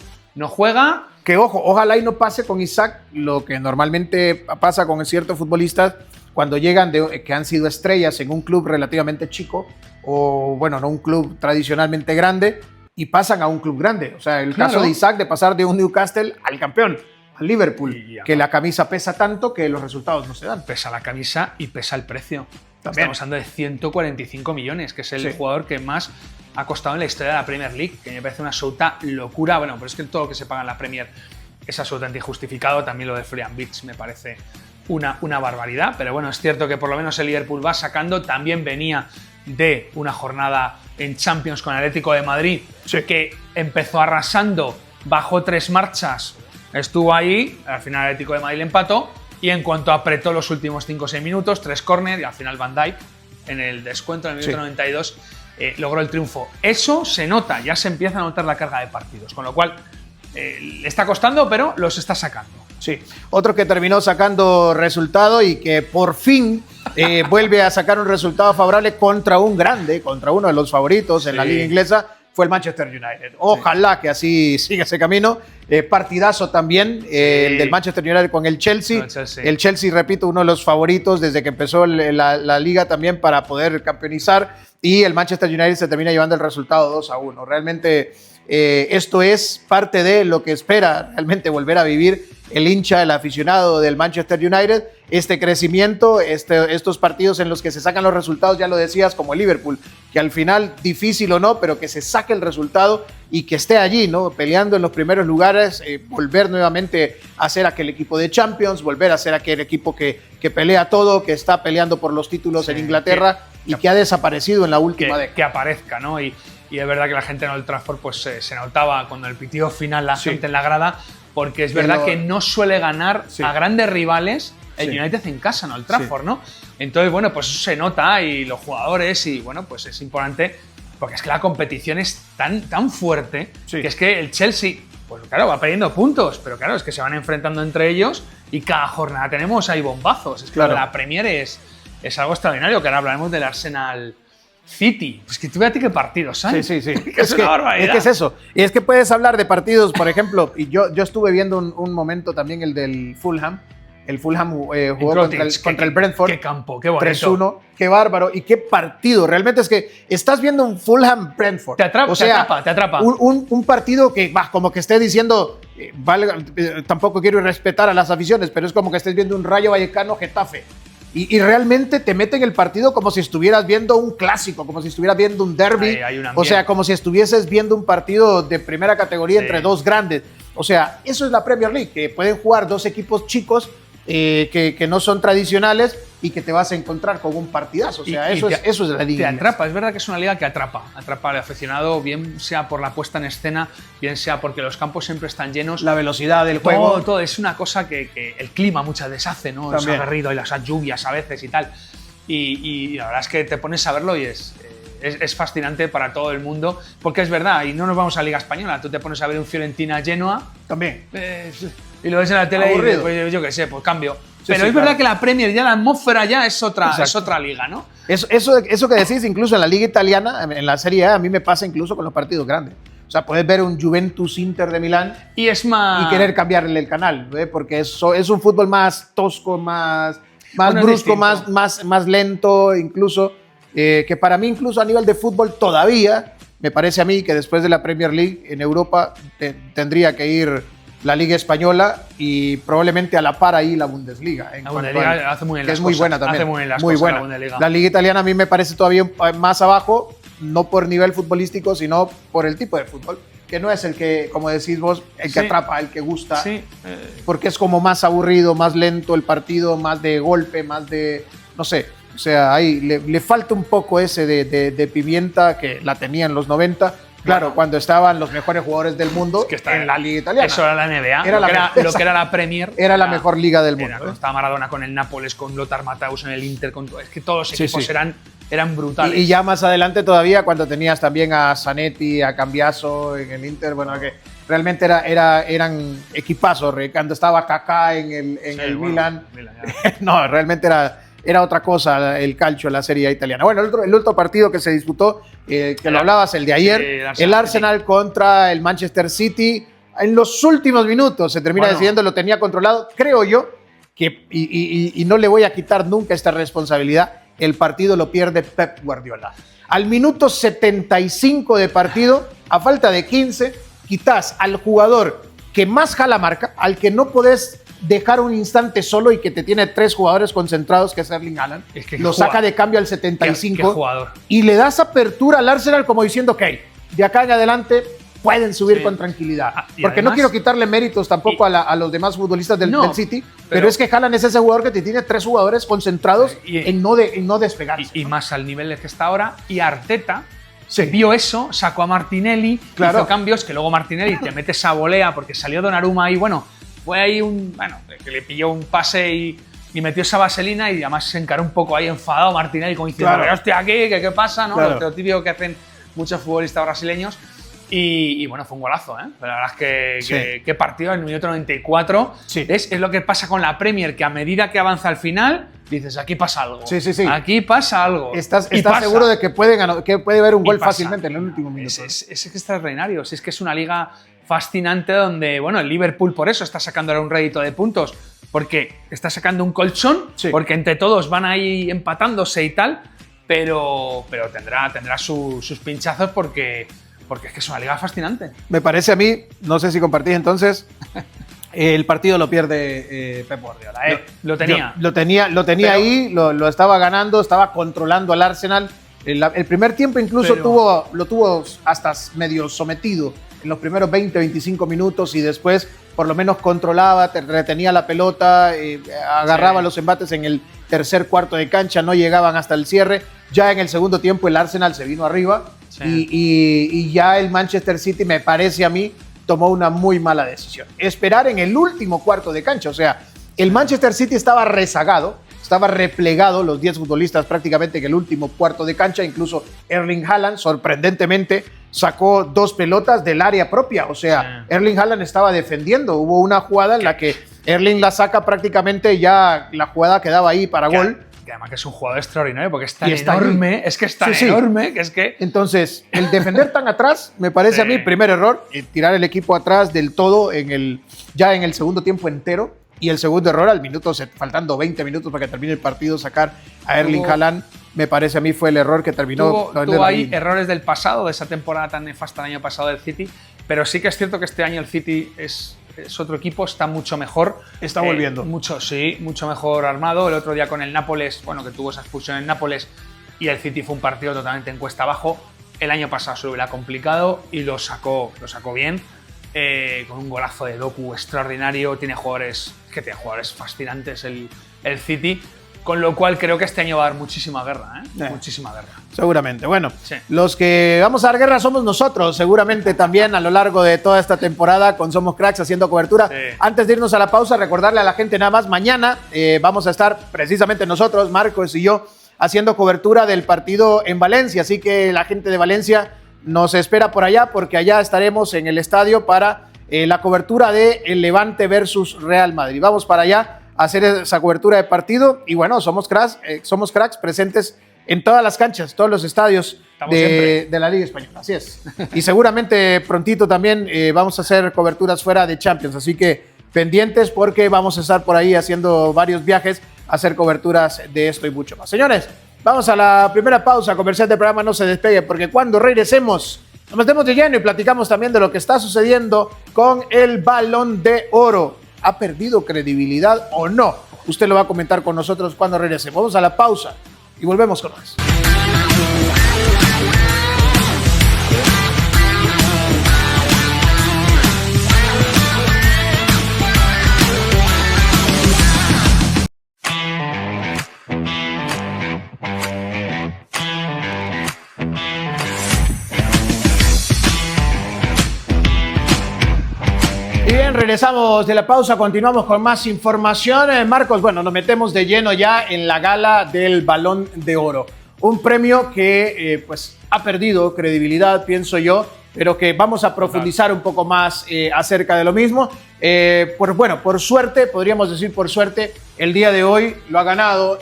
[SPEAKER 2] juega.
[SPEAKER 1] Que ojo, ojalá y no pase con Isaac lo que normalmente pasa con ciertos futbolistas cuando llegan que han sido estrellas en un club relativamente chico o, bueno, no un club tradicionalmente grande y pasan a un club grande. O sea, el caso de Isaac de pasar de un Newcastle al campeón, al Liverpool, que la camisa pesa tanto que los resultados no se dan.
[SPEAKER 2] Pesa la camisa y pesa el precio.
[SPEAKER 1] También.
[SPEAKER 2] Estamos hablando de 145 millones, que es el jugador que más ha costado en la historia de la Premier League, que me parece una absoluta locura. Bueno, pero es que todo lo que se paga en la Premier es absolutamente injustificado. También lo de Florian Wirtz me parece una barbaridad, pero bueno, es cierto que por lo menos el Liverpool va sacando. También venía de una jornada en Champions con Atlético de Madrid, que empezó arrasando, bajó 3 marchas, estuvo ahí, al final Atlético de Madrid le empató, y en cuanto apretó los últimos 5 o 6 minutos, 3 córner y al final Van Dijk, en el descuento, en el minuto 92, logró el triunfo. Eso se nota, ya se empieza a notar la carga de partidos, con lo cual le está costando, pero los está sacando.
[SPEAKER 1] Sí, otro que terminó sacando resultado y que por fin vuelve a sacar un resultado favorable contra un grande, contra uno de los favoritos en la Liga Inglesa, fue el Manchester United. Ojalá que así siga ese camino. Partidazo también, el del Manchester United con el Chelsea. El Chelsea, repito, uno de los favoritos desde que empezó la liga también para poder campeonizar. Y el Manchester United se termina llevando el resultado 2-1. Realmente esto es parte de lo que espera realmente volver a vivir el hincha, el aficionado del Manchester United, este crecimiento, estos partidos en los que se sacan los resultados, ya lo decías, como el Liverpool, que al final, difícil o no, pero que se saque el resultado y que esté allí, ¿no? Peleando en los primeros lugares, volver nuevamente a ser aquel equipo de Champions, volver a ser aquel equipo que pelea todo, que está peleando por los títulos en Inglaterra y que ha desaparecido en la última década.
[SPEAKER 2] Que aparezca, ¿no? Y es verdad que la gente en Old Trafford pues, se notaba cuando el pitido final, la gente en la grada, porque es verdad que no suele ganar a grandes rivales el United en casa, en Old Trafford, ¿no? Entonces, bueno, pues eso se nota y los jugadores y, bueno, pues es importante porque es que la competición es tan fuerte que es que el Chelsea, pues claro, va perdiendo puntos, pero claro, es que se van enfrentando entre ellos y cada jornada tenemos ahí bombazos. Es que la Premier es algo extraordinario, que ahora hablaremos del Arsenal City. Pues que tú ve a ti qué partidos, ¿sabes?
[SPEAKER 1] Sí.
[SPEAKER 2] Es una barbaridad.
[SPEAKER 1] Es que es eso. Y es que puedes hablar de partidos, por ejemplo, y yo estuve viendo un momento también el del Fulham. El Fulham jugó contra el Brentford.
[SPEAKER 2] Qué campo, qué bonito.
[SPEAKER 1] 3-1, qué bárbaro. Y qué partido. Realmente es que estás viendo un Fulham-Brentford.
[SPEAKER 2] Te atrapa.
[SPEAKER 1] Un partido que, como que esté diciendo, tampoco quiero irrespetar a las aficiones, pero es como que estés viendo un Rayo Vallecano-Getafe. Y realmente te meten el partido como si estuvieras viendo un clásico, como si estuvieras viendo un derby. O sea, como si estuvieses viendo un partido de primera categoría entre dos grandes. O sea, eso es la Premier League, que pueden jugar dos equipos chicos que no son tradicionales y que te vas a encontrar con un partidazo. O sea, eso es la liga.
[SPEAKER 2] Te atrapa, es verdad que es una liga que atrapa al aficionado, bien sea por la puesta en escena, bien sea porque los campos siempre están llenos.
[SPEAKER 1] La velocidad del juego.
[SPEAKER 2] Todo es una cosa que el clima muchas veces hace, ¿no? Es aguerrido y las lluvias a veces y tal. Y la verdad es que te pones a verlo y es fascinante para todo el mundo, porque es verdad, y no nos vamos a Liga Española, tú te pones a ver un Fiorentina-Genoa.
[SPEAKER 1] También.
[SPEAKER 2] Y lo ves en la tele y pues, yo qué sé, pues cambio. Pero es verdad que la Premier, ya la atmósfera ya es otra liga, ¿no?
[SPEAKER 1] Eso que decís, incluso en la Liga Italiana, en la Serie A, a mí me pasa incluso con los partidos grandes. O sea, puedes ver un Juventus-Inter de Milán
[SPEAKER 2] y
[SPEAKER 1] querer cambiarle el canal, porque es un fútbol más tosco, más brusco, más lento, incluso, que para mí incluso a nivel de fútbol todavía, me parece a mí que después de la Premier League en Europa tendría que ir la Liga Española y probablemente a la par ahí la Bundesliga.
[SPEAKER 2] La Bundesliga hace muy bien las cosas.
[SPEAKER 1] Es muy buena también.
[SPEAKER 2] Hace muy bien las cosas
[SPEAKER 1] buena.
[SPEAKER 2] La Bundesliga.
[SPEAKER 1] La Liga Italiana a mí me parece todavía más abajo, no por nivel futbolístico, sino por el tipo de fútbol, que no es el que, como decís vos, el que atrapa, el que gusta, porque es como más aburrido, más lento el partido, más de golpe, más de, no sé, o sea, ahí le falta un poco ese de pimienta que la tenía en los 90. Claro, cuando estaban los mejores jugadores del mundo en la Liga Italiana.
[SPEAKER 2] Eso era la NBA, lo que era la Premier.
[SPEAKER 1] Era la mejor liga del mundo.
[SPEAKER 2] Estaba Maradona con el Nápoles, con Lothar Matthäus en el Inter. Es que todos los equipos eran brutales.
[SPEAKER 1] Y ya más adelante todavía, cuando tenías también a Zanetti, a Cambiaso en el Inter, bueno, que realmente eran equipazos. Cuando estaba Kaká en el Milan. No, realmente era otra cosa el calcio en la Serie A italiana. Bueno, el otro partido que se disputó, que lo hablabas, el de ayer, el Arsenal contra el Manchester City. En los últimos minutos se termina decidiendo, lo tenía controlado. Creo yo que, y no le voy a quitar nunca esta responsabilidad, el partido lo pierde Pep Guardiola. Al minuto 75 de partido, a falta de 15, quitas al jugador que más jala marca, al que no podés dejar un instante solo y que te tiene 3 jugadores concentrados, que es Erling Haaland, lo saca de cambio al 75 y le das apertura al Arsenal como diciendo, ok, de acá en adelante pueden subir con tranquilidad. Porque además, no quiero quitarle méritos tampoco a los demás futbolistas del City, pero es que Haaland es ese jugador que te tiene 3 jugadores concentrados en no despegarse.
[SPEAKER 2] Y más al nivel de que está ahora, y Arteta vio eso, sacó a Martinelli, hizo cambios, que luego Martinelli te mete esa volea porque salió Donnarumma ahí, fue ahí que le pilló un pase y metió esa vaselina y además se encaró un poco ahí enfadado Martinelli como diciendo, pero estoy aquí, ¿qué pasa? ¿No? Lo típico que hacen muchos futbolistas brasileños. Y bueno, fue un golazo, ¿eh? La verdad es que qué partido en el minuto 94. Es lo que pasa con la Premier, que a medida que avanza al final, dices, aquí pasa algo. Aquí pasa algo.
[SPEAKER 1] Estás seguro de que puede haber un gol fácilmente en el último minuto.
[SPEAKER 2] Es extraordinario. Es que es una liga fascinante donde, bueno, el Liverpool por eso está sacando ahora un rédito de puntos, porque está sacando un colchón, porque entre todos van ahí empatándose y tal, pero tendrá sus pinchazos porque es que es una liga fascinante.
[SPEAKER 1] Me parece a mí, no sé si compartís entonces, El partido lo pierde Pep Guardiola.
[SPEAKER 2] Lo tenía.
[SPEAKER 1] Lo tenía pero, ahí, lo estaba ganando, estaba controlando al Arsenal. El primer tiempo incluso lo tuvo hasta medio sometido en los primeros 20-25 minutos y después por lo menos controlaba, retenía la pelota, agarraba los embates en el tercer cuarto de cancha, no llegaban hasta el cierre. Ya en el segundo tiempo el Arsenal se vino arriba y ya el Manchester City, me parece a mí, tomó una muy mala decisión. Esperar en el último cuarto de cancha, o sea, el Manchester City estaba rezagado, estaba replegado, los 10 futbolistas prácticamente en el último cuarto de cancha, incluso Erling Haaland, sorprendentemente, sacó 2 pelotas del área propia, o sea, Erling Haaland estaba defendiendo, hubo una jugada en la que Erling la saca prácticamente, ya la jugada quedaba ahí para gol.
[SPEAKER 2] Que además que es un jugador extraordinario porque es tan enorme, es que es tan enorme, que es que...
[SPEAKER 1] Entonces, el defender tan atrás, me parece a mí, primer error, tirar el equipo atrás del todo ya en el segundo tiempo entero. Y el segundo error, al minuto, faltando 20 minutos para que termine el partido, sacar a Erling Haaland, me parece a mí fue el error que terminó.
[SPEAKER 2] Tuvo ahí errores del pasado, de esa temporada tan nefasta el año pasado del City, pero sí que es cierto que este año el City es otro equipo, está mucho mejor.
[SPEAKER 1] Está volviendo.
[SPEAKER 2] Mucho mejor armado. El otro día con el Nápoles, bueno, que tuvo esa expulsión en Nápoles, y el City fue un partido totalmente en cuesta abajo. El año pasado se lo hubiera complicado y lo sacó bien. Con un golazo de Doku extraordinario, tiene jugadores fascinantes el City, con lo cual creo que este año va a dar muchísima guerra, muchísima guerra.
[SPEAKER 1] Seguramente. Bueno, los que vamos a dar guerra somos nosotros, seguramente también a lo largo de toda esta temporada con Somos Cracks haciendo cobertura. Antes de irnos a la pausa, recordarle a la gente nada más, mañana vamos a estar precisamente nosotros, Marcos y yo, haciendo cobertura del partido en Valencia, así que la gente de Valencia nos espera por allá porque allá estaremos en el estadio para la cobertura de el Levante versus Real Madrid. Vamos para allá a hacer esa cobertura de partido y bueno, somos cracks presentes en todas las canchas, todos los estadios de la Liga Española. Así es. Y seguramente prontito también vamos a hacer coberturas fuera de Champions, así que pendientes porque vamos a estar por ahí haciendo varios viajes a hacer coberturas de esto y mucho más. Señores, vamos a la primera pausa comercial del programa, no se despegue porque cuando regresemos nos metemos de lleno y platicamos también de lo que está sucediendo con el Balón de Oro. ¿Ha perdido credibilidad o no? Usted lo va a comentar con nosotros cuando regresemos. Vamos a la pausa y volvemos con más. Y bien, regresamos de la pausa, continuamos con más información. Marcos, bueno, nos metemos de lleno ya en la gala del Balón de Oro. Un premio que pues ha perdido credibilidad, pienso yo, pero que vamos a profundizar un poco más acerca de lo mismo. Por suerte, podríamos decir por suerte, el día de hoy lo ha ganado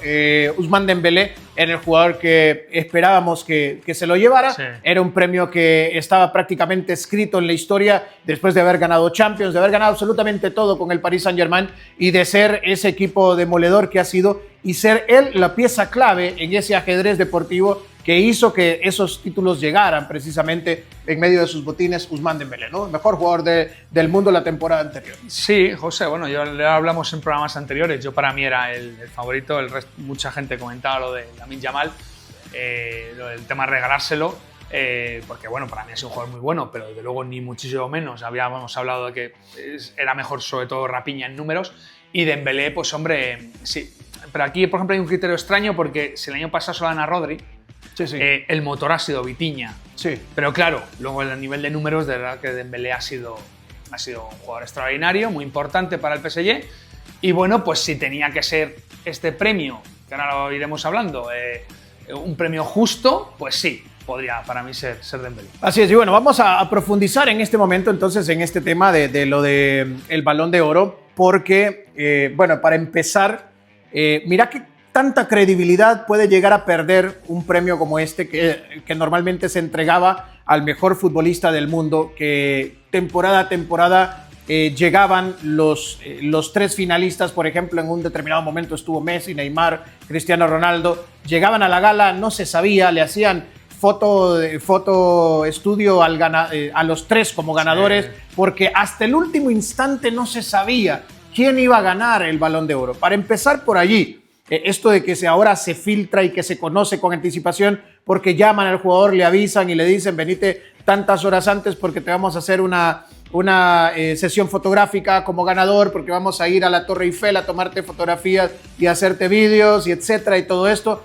[SPEAKER 1] Ousmane Dembélé, era el jugador que esperábamos que se lo llevara. Sí. Era un premio que estaba prácticamente escrito en la historia después de haber ganado Champions, de haber ganado absolutamente todo con el Paris Saint-Germain y de ser ese equipo demoledor que ha sido y ser él la pieza clave en ese ajedrez deportivo que hizo que esos títulos llegaran precisamente en medio de sus botines. Ousmane Dembélé, ¿no? El mejor jugador del mundo la temporada anterior.
[SPEAKER 2] Sí, José, bueno, ya hablamos en programas anteriores, yo para mí era el favorito, mucha gente comentaba lo de Lamine Yamal, lo del tema de regalárselo, porque bueno, para mí es un jugador muy bueno, pero desde luego ni muchísimo menos, habíamos hablado de que era mejor sobre todo Rapiña en números, y Dembélé, pues hombre, sí, pero aquí por ejemplo hay un criterio extraño porque si el año pasado solo gana Rodri, sí. El motor ha sido Vitinha. Sí. Pero claro, luego el nivel de números, de verdad que Dembélé ha sido un jugador extraordinario, muy importante para el PSG. Y bueno, pues si tenía que ser este premio, que ahora lo iremos hablando, un premio justo, pues sí, podría para mí ser Dembélé.
[SPEAKER 1] Así es, y bueno, vamos a profundizar en este momento entonces en este tema de lo del Balón de Oro, porque, bueno, para empezar, mira que tanta credibilidad puede llegar a perder un premio como este que normalmente se entregaba al mejor futbolista del mundo, que temporada a temporada llegaban los 3 finalistas, por ejemplo, en un determinado momento estuvo Messi, Neymar, Cristiano Ronaldo, llegaban a la gala, no se sabía, le hacían foto estudio a los 3 como ganadores, porque hasta el último instante no se sabía quién iba a ganar el Balón de Oro. Para empezar por allí, esto de que ahora se filtra y que se conoce con anticipación porque llaman al jugador, le avisan y le dicen venite tantas horas antes porque te vamos a hacer una sesión fotográfica como ganador, porque vamos a ir a la Torre Eiffel a tomarte fotografías y hacerte vídeos y etcétera y todo esto.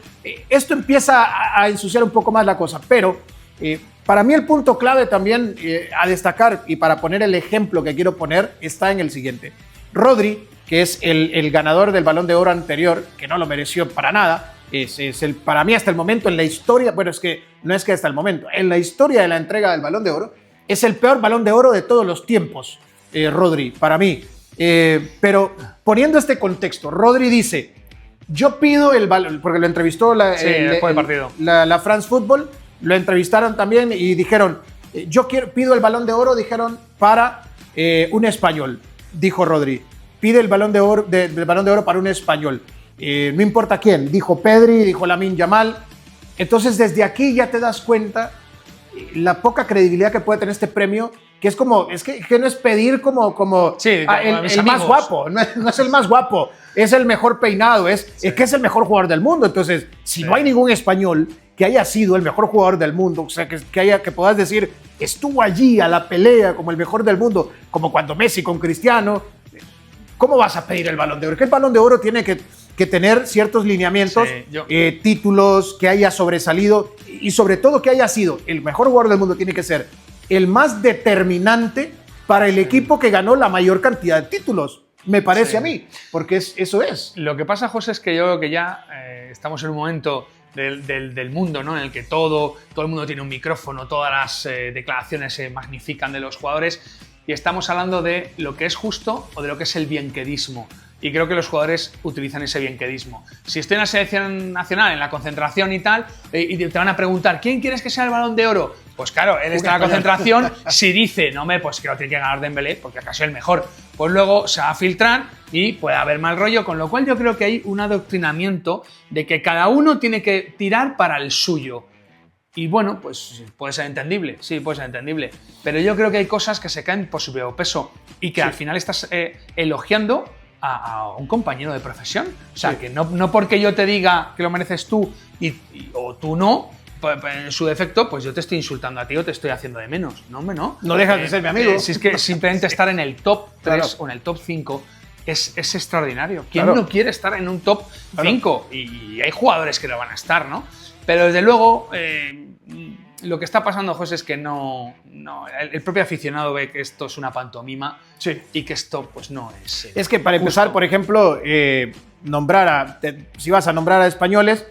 [SPEAKER 1] Esto empieza a ensuciar un poco más la cosa, pero para mí el punto clave también a destacar y para poner el ejemplo que quiero poner está en el siguiente. Rodri, que es el ganador del Balón de Oro anterior, que no lo mereció para nada, para mí hasta el momento en la historia, bueno, es que no es que hasta el momento, en la historia de la entrega del Balón de Oro, es el peor Balón de Oro de todos los tiempos, Rodri, para mí. Pero poniendo este contexto, Rodri dice, yo pido el balón, porque lo entrevistó
[SPEAKER 2] después del partido.
[SPEAKER 1] La France Football, lo entrevistaron también y dijeron, pido el Balón de Oro, dijeron, para un español, dijo Rodri. Pide el Balón de Oro, del Balón de Oro para un español. No importa quién, dijo Pedri, dijo Lamine Yamal. Entonces desde aquí ya te das cuenta la poca credibilidad que puede tener este premio, que es como, que no es pedir como el más guapo, no es el más guapo, es el mejor peinado, es que es el mejor jugador del mundo. Entonces, si no hay ningún español que haya sido el mejor jugador del mundo, o sea, que puedas decir, estuvo allí a la pelea como el mejor del mundo, como cuando Messi con Cristiano, ¿cómo vas a pedir el Balón de Oro? Que el Balón de Oro tiene que tener ciertos lineamientos, títulos, que haya sobresalido y sobre todo que haya sido el mejor jugador del mundo. Tiene que ser el más determinante para el equipo que ganó la mayor cantidad de títulos, me parece a mí, porque eso es.
[SPEAKER 2] Lo que pasa, José, es que yo creo que ya estamos en un momento del mundo, ¿no?, en el que todo el mundo tiene un micrófono, todas las declaraciones se magnifican de los jugadores y estamos hablando de lo que es justo o de lo que es el bienquedismo. Y creo que los jugadores utilizan ese bienquedismo. Si estoy en la selección nacional, en la concentración y tal, y te van a preguntar, ¿quién quieres que sea el Balón de Oro? Pues claro, él está en la concentración, si dice, no, pues que lo tiene que ganar Dembélé, porque acaso es el mejor, pues luego se va a filtrar y puede haber mal rollo, con lo cual yo creo que hay un adoctrinamiento de que cada uno tiene que tirar para el suyo. Y bueno, pues puede ser entendible, sí, puede ser entendible, pero yo creo que hay cosas que se caen por su propio peso y que al final estás elogiando a un compañero de profesión. O sea, que no porque yo te diga que lo mereces tú o tú no, en su defecto, pues yo te estoy insultando a ti o te estoy haciendo de menos. No, hombre, no.
[SPEAKER 1] No dejas de ser mi amigo.
[SPEAKER 2] Si es que simplemente estar en el top 3 o en el top 5 es extraordinario. ¿Quién no quiere estar en un top 5? Y hay jugadores que lo van a estar, ¿no? Pero desde luego, lo que está pasando, José, es que el propio aficionado ve que esto es una pantomima y que esto pues no es.
[SPEAKER 1] Es que para empezar, por ejemplo, si vas a nombrar a españoles,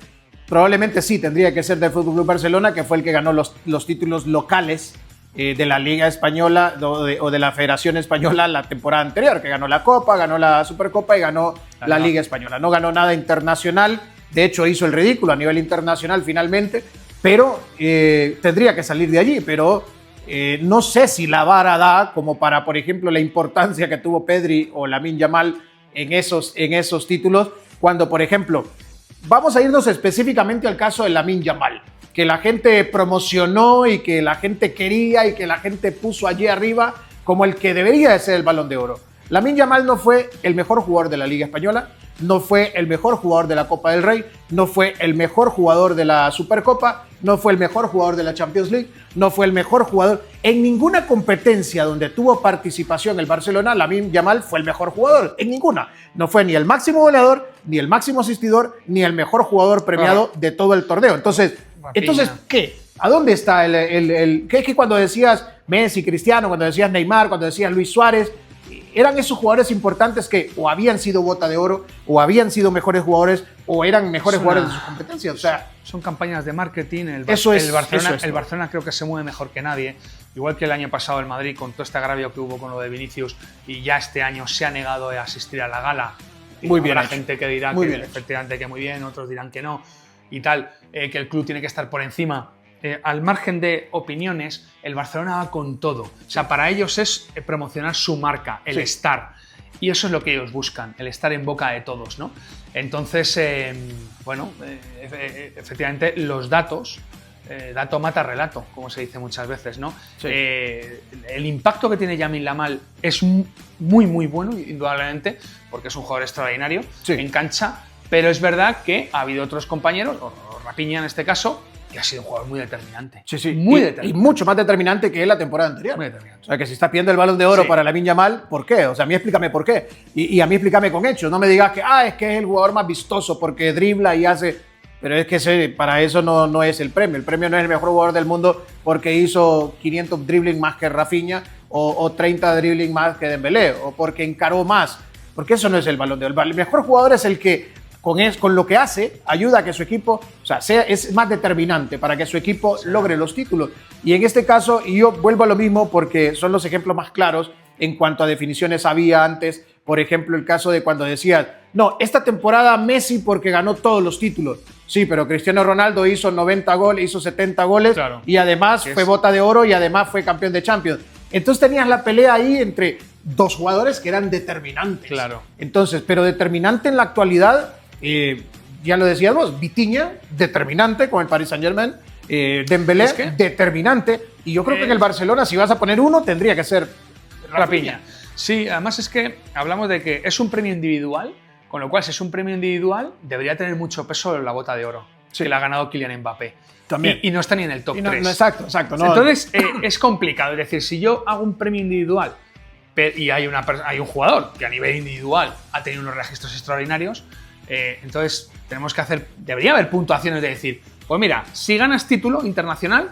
[SPEAKER 1] probablemente sí tendría que ser del Fútbol Club Barcelona, que fue el que ganó los títulos locales de la Liga Española o de la Federación Española la temporada anterior, que ganó la Copa, ganó la Supercopa y ganó la Liga Española. No ganó nada internacional, de hecho hizo el ridículo a nivel internacional finalmente, pero tendría que salir de allí, pero no sé si la vara da como para, por ejemplo, la importancia que tuvo Pedri o Lamine Yamal en esos títulos, cuando, por ejemplo, vamos a irnos específicamente al caso de Lamine Yamal, que la gente promocionó y que la gente quería y que la gente puso allí arriba como el que debería de ser el Balón de Oro. Lamine Yamal no fue el mejor jugador de la Liga Española, no fue el mejor jugador de la Copa del Rey, no fue el mejor jugador de la Supercopa, no fue el mejor jugador de la Champions League, no fue el mejor jugador. En ninguna competencia donde tuvo participación el Barcelona, Lamine Yamal fue el mejor jugador, en ninguna. No fue ni el máximo goleador, ni el máximo asistidor, ni el mejor jugador premiado de todo el torneo. Entonces, ¿qué? ¿A dónde está ¿qué es que cuando decías Messi, Cristiano, cuando decías Neymar, cuando decías Luis Suárez, eran esos jugadores importantes que o habían sido bota de oro, o habían sido mejores jugadores, o eran mejores jugadores de sus competencias? O sea,
[SPEAKER 2] son campañas de marketing. El Barcelona creo que se mueve mejor que nadie. Igual que el año pasado el Madrid, con todo este agravio que hubo con lo de Vinicius, y ya este año se ha negado a asistir a la gala.
[SPEAKER 1] Muy bien.
[SPEAKER 2] Habrá gente que dirá que efectivamente que muy bien, otros dirán que no, y tal, que el club tiene que estar por encima. Al margen de opiniones, el Barcelona va con todo. O sea, para ellos es promocionar su marca, el estar. Y eso es lo que ellos buscan, el estar en boca de todos, ¿no? Entonces, efectivamente, los datos dato mata relato, como se dice muchas veces, ¿no?
[SPEAKER 1] Sí.
[SPEAKER 2] El impacto que tiene Lamine Yamal es muy, muy bueno, indudablemente, porque es un jugador extraordinario en cancha, pero es verdad que ha habido otros compañeros, o Rafinha en este caso, que ha sido un jugador muy determinante.
[SPEAKER 1] Sí.
[SPEAKER 2] Muy determinante.
[SPEAKER 1] Y mucho más determinante que la temporada anterior.
[SPEAKER 2] Muy determinante.
[SPEAKER 1] O sea, que si está pidiendo el Balón de Oro para Lamine Yamal, ¿por qué? O sea, a mí explícame por qué. Y a mí explícame con hechos. No me digas que, es que es el jugador más vistoso porque dribla y hace... Pero es que para eso no es el premio. El premio no es el mejor jugador del mundo porque hizo 500 dribbling más que Rafinha o 30 dribbling más que Dembélé o porque encaró más. Porque eso no es el Balón de Oro. El mejor jugador es el que con lo que hace ayuda a que su equipo, o sea, es más determinante para que su equipo logre los títulos. Y en este caso, y yo vuelvo a lo mismo porque son los ejemplos más claros en cuanto a definiciones había antes. Por ejemplo, el caso de cuando decías, no, esta temporada Messi porque ganó todos los títulos. Sí, pero Cristiano Ronaldo hizo 90 goles, hizo 70 goles y además fue bota de oro y además fue campeón de Champions. Entonces tenías la pelea ahí entre dos jugadores que eran determinantes.
[SPEAKER 2] Claro.
[SPEAKER 1] Entonces, pero determinante en la actualidad, ya lo decías vos, Vitinha, determinante con el Paris Saint-Germain, Dembélé, determinante. Y yo creo que en el Barcelona, si vas a poner uno, tendría que ser
[SPEAKER 2] Rafinha. Sí, además es que hablamos de que es un premio individual, con lo cual si es un premio individual debería tener mucho peso en la bota de oro que le ha ganado Kylian Mbappé.
[SPEAKER 1] También.
[SPEAKER 2] Y no está ni en el top 3.
[SPEAKER 1] No, exacto. No.
[SPEAKER 2] Entonces es complicado, es decir, si yo hago un premio individual y hay un jugador que a nivel individual ha tenido unos registros extraordinarios, entonces debería haber puntuaciones de decir, pues mira, si ganas título internacional,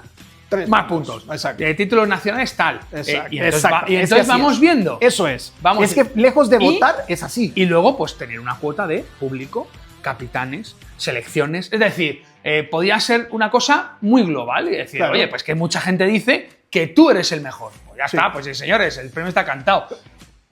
[SPEAKER 1] 3
[SPEAKER 2] más puntos.
[SPEAKER 1] Exacto.
[SPEAKER 2] Títulos nacionales tal.
[SPEAKER 1] Exacto.
[SPEAKER 2] Y entonces vamos viendo.
[SPEAKER 1] Eso es.
[SPEAKER 2] Vamos
[SPEAKER 1] es que lejos de votar es así.
[SPEAKER 2] Y luego pues tener una cuota de público, capitanes, selecciones. Es decir, podía ser una cosa muy global y decir, oye, pues que mucha gente dice que tú eres el mejor. Pues ya está, pues sí, señores, el premio está cantado.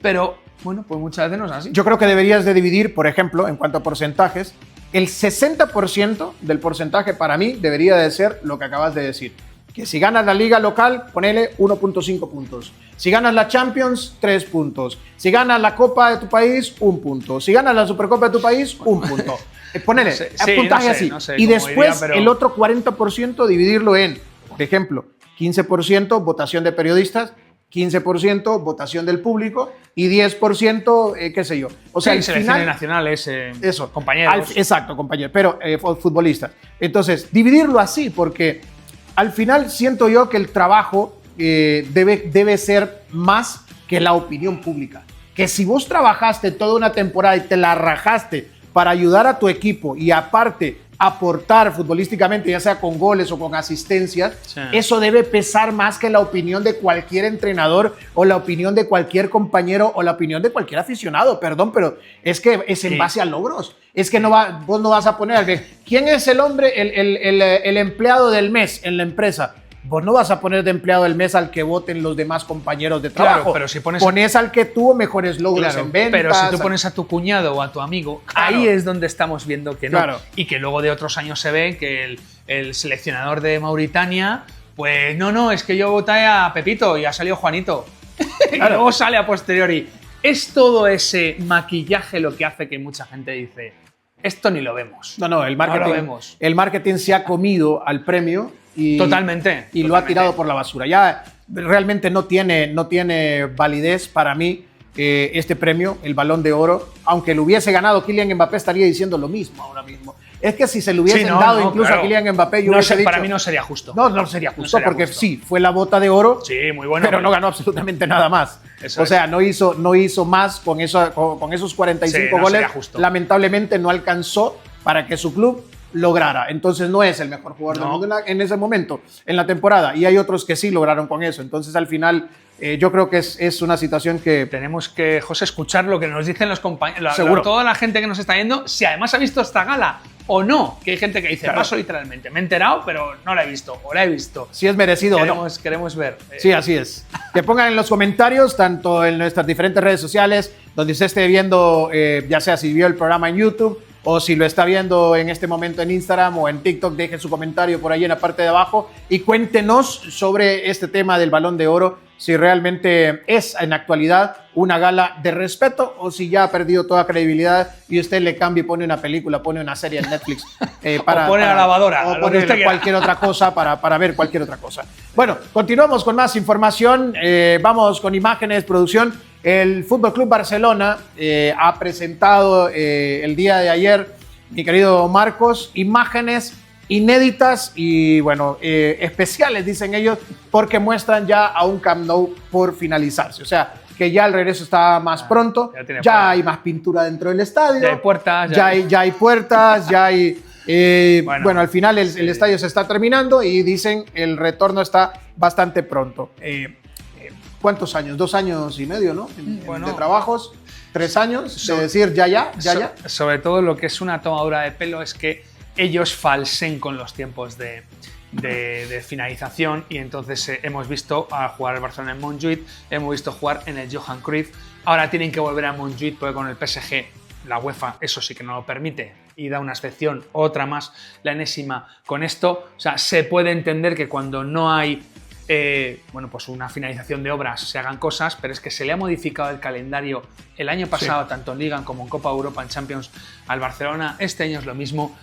[SPEAKER 2] Pero, bueno, pues muchas veces no es así.
[SPEAKER 1] Yo creo que deberías de dividir, por ejemplo, en cuanto a porcentajes, el 60% del porcentaje para mí debería de ser lo que acabas de decir. Que si ganas la liga local, ponele 1.5 puntos. Si ganas la Champions, 3 puntos. Si ganas la Copa de tu país, 1 punto. Si ganas la Supercopa de tu país, 1 punto. Ponele, puntaje así. Y después el otro 40% dividirlo en, por ejemplo, 15% votación de periodistas, 15% votación del público y 10%, qué sé yo. O sea,
[SPEAKER 2] selecciones nacionales,
[SPEAKER 1] eso,
[SPEAKER 2] compañeros.
[SPEAKER 1] Exacto, compañeros, pero futbolistas. Entonces, dividirlo así, porque al final siento yo que el trabajo debe ser más que la opinión pública. Que si vos trabajaste toda una temporada y te la rajaste para ayudar a tu equipo y aparte aportar futbolísticamente, ya sea con goles o con asistencias, eso debe pesar más que la opinión de cualquier entrenador o la opinión de cualquier compañero o la opinión de cualquier aficionado, perdón, pero es que es en base a logros. Es que vos no vas a poner ¿quién es el hombre, el empleado del mes en la empresa? Vos no vas a poner de empleado del mes al que voten los demás compañeros de trabajo.
[SPEAKER 2] Claro, pero si
[SPEAKER 1] pones al que tuvo mejores logros en ventas.
[SPEAKER 2] Pero si tú pones a tu cuñado o a tu amigo, ahí es donde estamos viendo que no. Y que luego de otros años se ve que el seleccionador de Mauritania, pues no, es que yo voté a Pepito y ha salido Juanito. Y luego sale a posteriori. Es todo ese maquillaje lo que hace que mucha gente dice, esto ni lo vemos.
[SPEAKER 1] No, el marketing se ha comido al premio.
[SPEAKER 2] Totalmente.
[SPEAKER 1] Lo ha tirado por la basura. Ya realmente no tiene validez para mí este premio, el Balón de Oro. Aunque lo hubiese ganado Kylian Mbappé, estaría diciendo lo mismo ahora mismo. Es que si se lo hubiesen dado incluso a Kylian Mbappé, yo hubiese dicho...
[SPEAKER 2] Para mí no sería justo.
[SPEAKER 1] No sería justo, porque sí, fue la bota de oro,
[SPEAKER 2] muy bueno,
[SPEAKER 1] pero no ganó absolutamente nada más. O sea, no hizo más con esos 45 goles. Lamentablemente no alcanzó para que su club lograra. Entonces no es el mejor jugador del mundo en ese momento, en la temporada. Y hay otros que sí lograron con eso. Entonces al final yo creo que es una situación que...
[SPEAKER 2] Tenemos que, José, escuchar lo que nos dicen los compañeros.
[SPEAKER 1] Seguro.
[SPEAKER 2] Toda la gente que nos está viendo, si además ha visto esta gala o no. Que hay gente que dice, paso literalmente, me he enterado, pero no la he visto, o la he visto.
[SPEAKER 1] Si es merecido o no.
[SPEAKER 2] Queremos ver.
[SPEAKER 1] Sí, así es. Que pongan en los comentarios, tanto en nuestras diferentes redes sociales, donde usted esté viendo, ya sea si vio el programa en YouTube, o si lo está viendo en este momento en Instagram o en TikTok, dejen su comentario por ahí en la parte de abajo y cuéntenos sobre este tema del Balón de Oro si realmente es en actualidad una gala de respeto o si ya ha perdido toda credibilidad y usted le cambia y pone una película, pone una serie en Netflix.
[SPEAKER 2] O pone la lavadora.
[SPEAKER 1] O pone cualquier otra cosa para ver cualquier otra cosa. Bueno, continuamos con más información. Vamos con imágenes, producción. El Fútbol Club Barcelona ha presentado el día de ayer, mi querido Marcos, imágenes inéditas y, bueno, especiales, dicen ellos, porque muestran ya a un Camp Nou por finalizarse. O sea, que ya el regreso está más pronto, ya hay más pintura dentro del estadio.
[SPEAKER 2] Ya hay puertas.
[SPEAKER 1] Ya hay puertas, ya hay... bueno, al final el estadio se está terminando y dicen el retorno está bastante pronto. ¿Cuántos años? 2 años y medio, ¿no? De trabajos, 3 años, de decir ya.
[SPEAKER 2] Sobre todo lo que es una tomadura de pelo es que ellos falsen con los tiempos de finalización y entonces hemos visto a jugar el Barcelona en Montjuïc, hemos visto jugar en el Johan Cruyff, ahora tienen que volver a Montjuïc porque con el PSG la UEFA eso sí que no lo permite y da una excepción, otra más, la enésima con esto. O sea, se puede entender que cuando no hay pues una finalización de obras se hagan cosas, pero es que se le ha modificado el calendario el año pasado, tanto en Liga como en Copa Europa, en Champions, al Barcelona. Este año es lo mismo.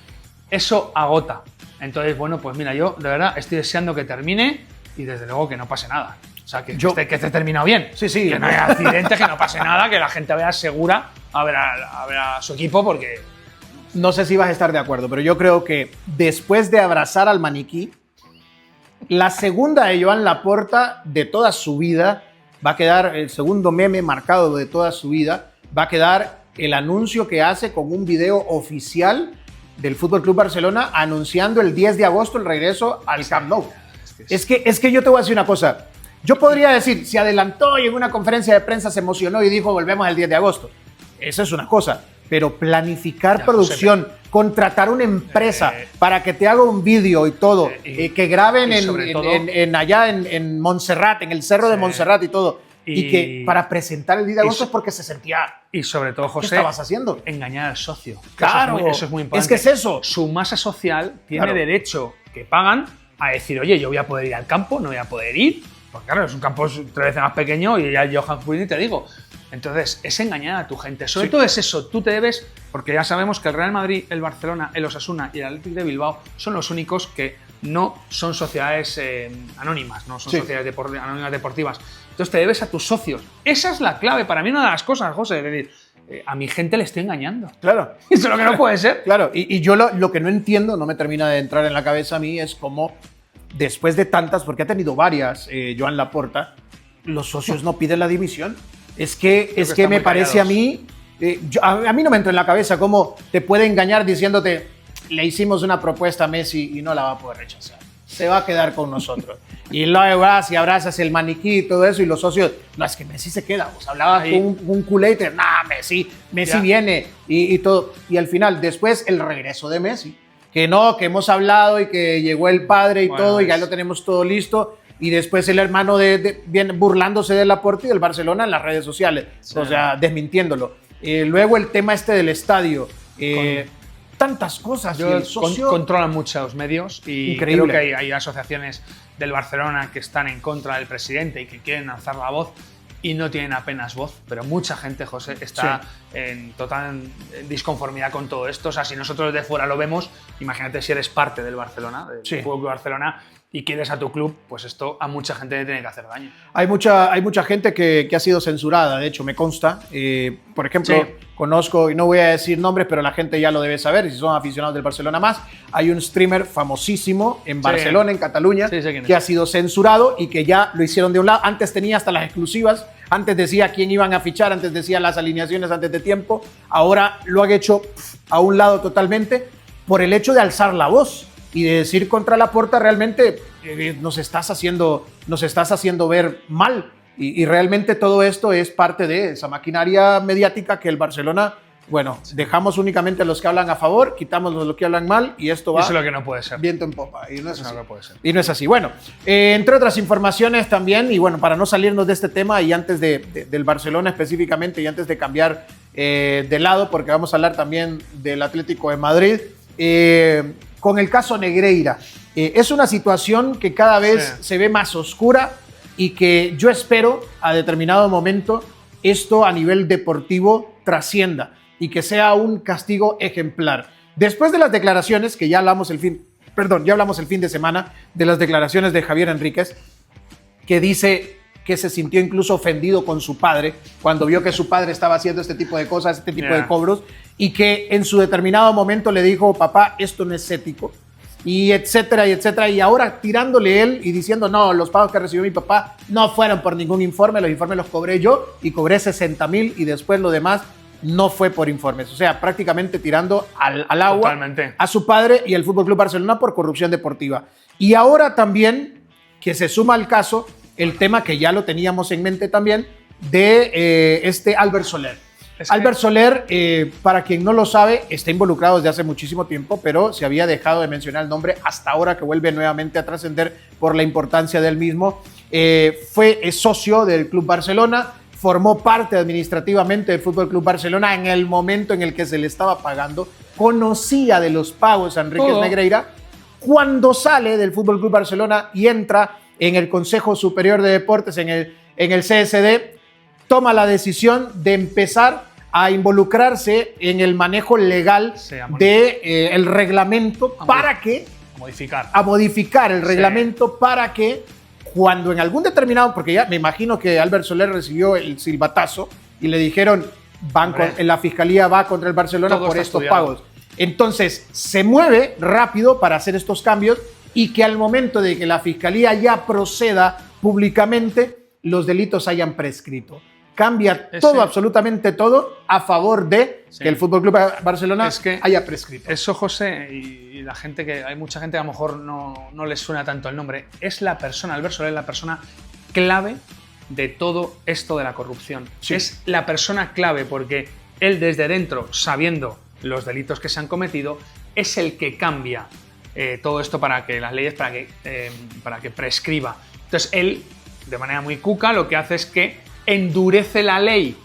[SPEAKER 2] Eso agota. Entonces, bueno, pues mira, yo de verdad estoy deseando que termine y desde luego que no pase nada. O sea, que esté terminado bien.
[SPEAKER 1] Sí.
[SPEAKER 2] Que no haya accidentes, que no pase nada, que la gente vaya segura a ver a su equipo porque...
[SPEAKER 1] No sé si vas a estar de acuerdo, pero yo creo que después de abrazar al maniquí, la segunda de Joan Laporta de toda su vida va a quedar, el segundo meme marcado de toda su vida, va a quedar el anuncio que hace con un video oficial del Fútbol Club Barcelona anunciando el 10 de agosto el regreso al Camp Nou. Es que yo te voy a decir una cosa. Yo podría decir, se adelantó y en una conferencia de prensa se emocionó y dijo volvemos el 10 de agosto. Eso es una cosa. Pero planificar producción, contratar una empresa para que te haga un vídeo y todo, que graben allá en Montserrat, en el cerro de Montserrat y todo, y que para presentar el 10 de agosto es porque se sentía...
[SPEAKER 2] Y sobre todo, José,
[SPEAKER 1] ¿qué estabas haciendo?
[SPEAKER 2] Engañar al socio.
[SPEAKER 1] Claro,
[SPEAKER 2] eso es muy importante.
[SPEAKER 1] Es que es eso.
[SPEAKER 2] Su masa social tiene derecho, que pagan, a decir, oye, yo voy a poder ir al campo, no voy a poder ir, porque claro, es un campo 3 veces más pequeño y ya el Johan Cruyff te digo. Entonces, es engañar a tu gente. Sobre todo es eso, tú te debes, porque ya sabemos que el Real Madrid, el Barcelona, el Osasuna y el Athletic de Bilbao son los únicos que no son sociedades anónimas, no son sociedades anónimas deportivas. Entonces te debes a tus socios. Esa es la clave. Para mí una de las cosas, José, es decir, a mi gente le estoy engañando.
[SPEAKER 1] Claro.
[SPEAKER 2] Eso es lo que no puede ser.
[SPEAKER 1] Claro, y yo lo que no entiendo, no me termina de entrar en la cabeza a mí, es cómo después de tantas, porque ha tenido varias, Joan Laporta, los socios no piden la dimisión. Es que me parece a mí, a mí no me entra en la cabeza cómo te puede engañar diciéndote le hicimos una propuesta a Messi y no la va a poder rechazar. Se va a quedar con nosotros. Y luego vas y abrazas el maniquí y todo eso y los socios, no, es que Messi se queda. Vos hablabas con un culé y te, Messi viene y todo. Y al final, después el regreso de Messi. Que hemos hablado y que llegó el padre y todo y ya lo tenemos todo listo. Y después el hermano viene burlándose de Laporta y del Barcelona en las redes sociales, o sea, desmintiéndolo. Luego el tema del estadio, tantas cosas. Y el socio
[SPEAKER 2] controlan muchos medios y
[SPEAKER 1] increíble.
[SPEAKER 2] Creo que hay asociaciones del Barcelona que están en contra del presidente y que quieren alzar la voz y no tienen apenas voz, pero mucha gente, José, está en total disconformidad con todo esto. O sea, si nosotros desde fuera lo vemos, imagínate si eres parte del Barcelona, del Fútbol Club Barcelona, y quieres a tu club, pues esto a mucha gente le tiene que hacer daño.
[SPEAKER 1] Hay mucha gente que ha sido censurada, de hecho, me consta. Por ejemplo, conozco, y no voy a decir nombres, pero la gente ya lo debe saber, si son aficionados del Barcelona más, hay un streamer famosísimo en Barcelona, en Cataluña, que ha sido censurado y que ya lo hicieron de un lado. Antes tenía hasta las exclusivas, antes decía quién iban a fichar, antes decía las alineaciones antes de tiempo, ahora lo han hecho a un lado totalmente por el hecho de alzar la voz y de decir contra Laporta realmente nos estás haciendo ver mal. Y realmente todo esto es parte de esa maquinaria mediática que el Barcelona, dejamos únicamente a los que hablan a favor, quitamos los que hablan mal y esto va...
[SPEAKER 2] Eso es lo que no puede ser.
[SPEAKER 1] Viento en popa. Y no es así.
[SPEAKER 2] No puede ser.
[SPEAKER 1] Y no es así. Bueno, entre otras informaciones también, y para no salirnos de este tema y antes del Barcelona específicamente y antes de cambiar de lado, porque vamos a hablar también del Atlético de Madrid, con el caso Negreira. Es una situación que cada vez se ve más oscura. y que yo espero a determinado momento esto a nivel deportivo trascienda y que sea un castigo ejemplar. Después de las declaraciones, que ya hablamos el fin de semana, de las declaraciones de Javier Enríquez, que dice que se sintió incluso ofendido con su padre cuando vio que su padre estaba haciendo este tipo de cosas, este tipo de cobros, y que en su determinado momento le dijo, papá, esto no es ético, y etcétera, y etcétera, y ahora tirándole él y diciendo, no, los pagos que recibió mi papá no fueron por ningún informe, los informes los cobré yo y cobré 60,000 y después lo demás no fue por informes. O sea, prácticamente tirando al agua
[SPEAKER 2] Totalmente.
[SPEAKER 1] a su padre y el FC Barcelona por corrupción deportiva. Y ahora también, que se suma al caso, el tema que ya lo teníamos en mente también, de Albert Soler. Albert Soler, para quien no lo sabe, está involucrado desde hace muchísimo tiempo, pero se había dejado de mencionar el nombre hasta ahora que vuelve nuevamente a trascender por la importancia del mismo. Es socio del Club Barcelona, formó parte administrativamente del Fútbol Club Barcelona en el momento en el que se le estaba pagando, conocía de los pagos a Enríquez Negreira. Cuando sale del Fútbol Club Barcelona y entra en el Consejo Superior de Deportes, en el CSD, toma la decisión de empezar a involucrarse en el manejo legal del reglamento a modificar el reglamento para que cuando en algún determinado, porque ya me imagino que Albert Soler recibió el silbatazo y le dijeron, la fiscalía va contra el Barcelona por estos pagos. Entonces se mueve rápido para hacer estos cambios y que al momento de que la fiscalía ya proceda públicamente, los delitos hayan prescrito. Cambia todo, absolutamente todo, a favor de que el FC Barcelona haya prescrito.
[SPEAKER 2] Eso, José, y la gente hay mucha gente que a lo mejor no les suena tanto el nombre, es la persona, Albert Soler, la persona clave de todo esto de la corrupción. Sí. Es la persona clave porque él desde dentro, sabiendo los delitos que se han cometido, es el que cambia todo esto para que las leyes, para que prescriba. Entonces él, de manera muy cuca, lo que hace es que endurece la ley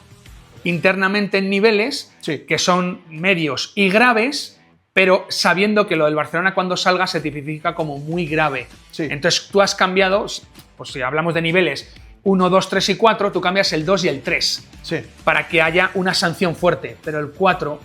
[SPEAKER 2] internamente en niveles que son medios y graves, pero sabiendo que lo del Barcelona cuando salga se tipifica como muy grave. Sí. Entonces tú has cambiado, pues si hablamos de niveles 1, 2, 3 y 4, tú cambias el 2 y el 3 para que haya una sanción fuerte, pero el 4,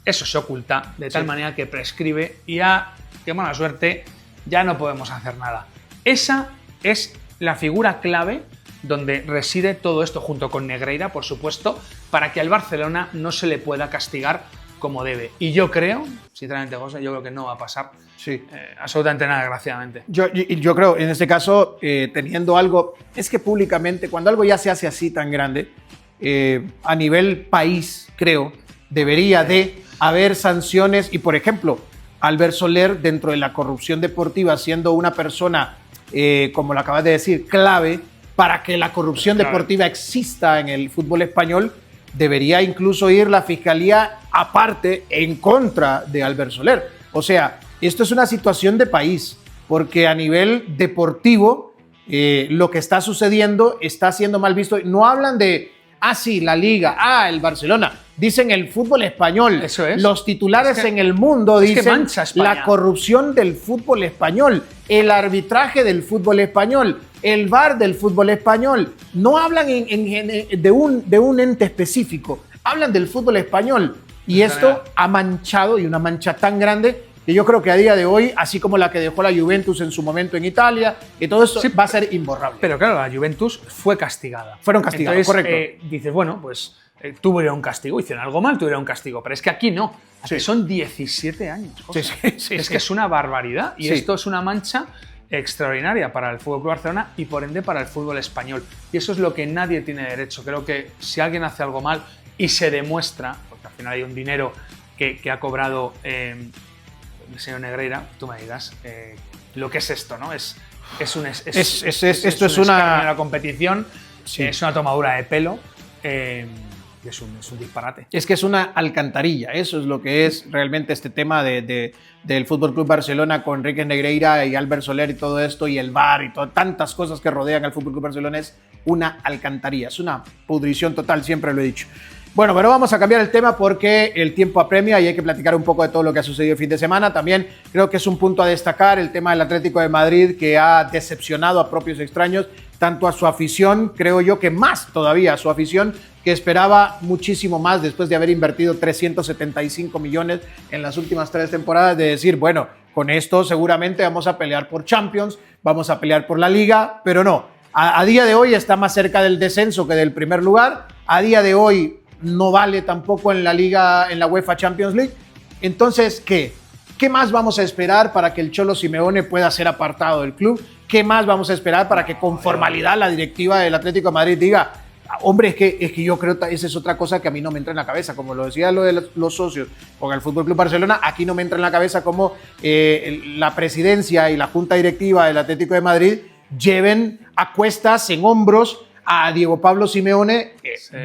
[SPEAKER 2] eso se oculta de tal manera que prescribe y ya, qué mala suerte, ya no podemos hacer nada. Esa es la figura clave donde reside todo esto, junto con Negreira, por supuesto, para que al Barcelona no se le pueda castigar como debe. Y yo creo, sinceramente, José, yo creo que no va a pasar absolutamente nada, desgraciadamente.
[SPEAKER 1] Yo creo, en este caso, teniendo algo, es que públicamente, cuando algo ya se hace así tan grande, a nivel país, creo, debería de haber sanciones y, por ejemplo, Albert Soler, dentro de la corrupción deportiva, siendo una persona, como lo acabas de decir, clave, para que la corrupción deportiva exista en el fútbol español, debería incluso ir la fiscalía aparte en contra de Albert Soler. O sea, esto es una situación de país, porque a nivel deportivo lo que está sucediendo está siendo mal visto. No hablan de, la Liga, el Barcelona. Dicen el fútbol español.
[SPEAKER 2] Eso es.
[SPEAKER 1] Los titulares en el mundo dicen la corrupción del fútbol español, el arbitraje del fútbol español, el VAR del fútbol español. No hablan de un ente específico, hablan del fútbol español. Y esto ha manchado, y una mancha tan grande, que yo creo que a día de hoy, así como la que dejó la Juventus en su momento en Italia, que todo esto va a ser imborrable.
[SPEAKER 2] Pero claro, la Juventus fue castigada.
[SPEAKER 1] Fueron castigados. Entonces,
[SPEAKER 2] correcto. Dices, bueno, pues tuvieron un castigo, hicieron algo mal, tuvieron un castigo. Pero es que aquí no. Aquí son 17 años. Es que es una barbaridad. Y esto es una mancha extraordinaria para el FC Barcelona y por ende para el fútbol español. Y eso es lo que nadie tiene derecho. Creo que si alguien hace algo mal y se demuestra, porque al final hay un dinero que ha cobrado el señor Negreira, tú me digas lo que es esto, ¿no? Esto es una la competición, es una tomadura de pelo. Es un disparate.
[SPEAKER 1] Es que es una alcantarilla, eso es lo que es realmente este tema del FC Barcelona con Enríquez Negreira y Albert Soler y todo esto, y el VAR y tantas cosas que rodean al FC Barcelona. Es una alcantarilla, es una pudrición total, siempre lo he dicho. Bueno, pero vamos a cambiar el tema porque el tiempo apremia y hay que platicar un poco de todo lo que ha sucedido el fin de semana. También creo que es un punto a destacar el tema del Atlético de Madrid, que ha decepcionado a propios extraños, tanto a su afición, creo yo que más todavía a su afición, que esperaba muchísimo más después de haber invertido 375 millones en las últimas 3 temporadas, de decir, bueno, con esto seguramente vamos a pelear por Champions, vamos a pelear por la Liga, pero no. A día de hoy está más cerca del descenso que del primer lugar. A día de hoy no vale tampoco en la Liga, en la UEFA Champions League. Entonces, ¿qué? ¿Qué más vamos a esperar para que el Cholo Simeone pueda ser apartado del club? ¿Qué más vamos a esperar para que con formalidad la directiva del Atlético de Madrid diga, hombre, es que yo creo que esa es otra cosa que a mí no me entra en la cabeza, como lo decía lo de los socios con el Fútbol Club Barcelona, aquí no me entra en la cabeza cómo la presidencia y la junta directiva del Atlético de Madrid lleven a cuestas, en hombros, a Diego Pablo Simeone,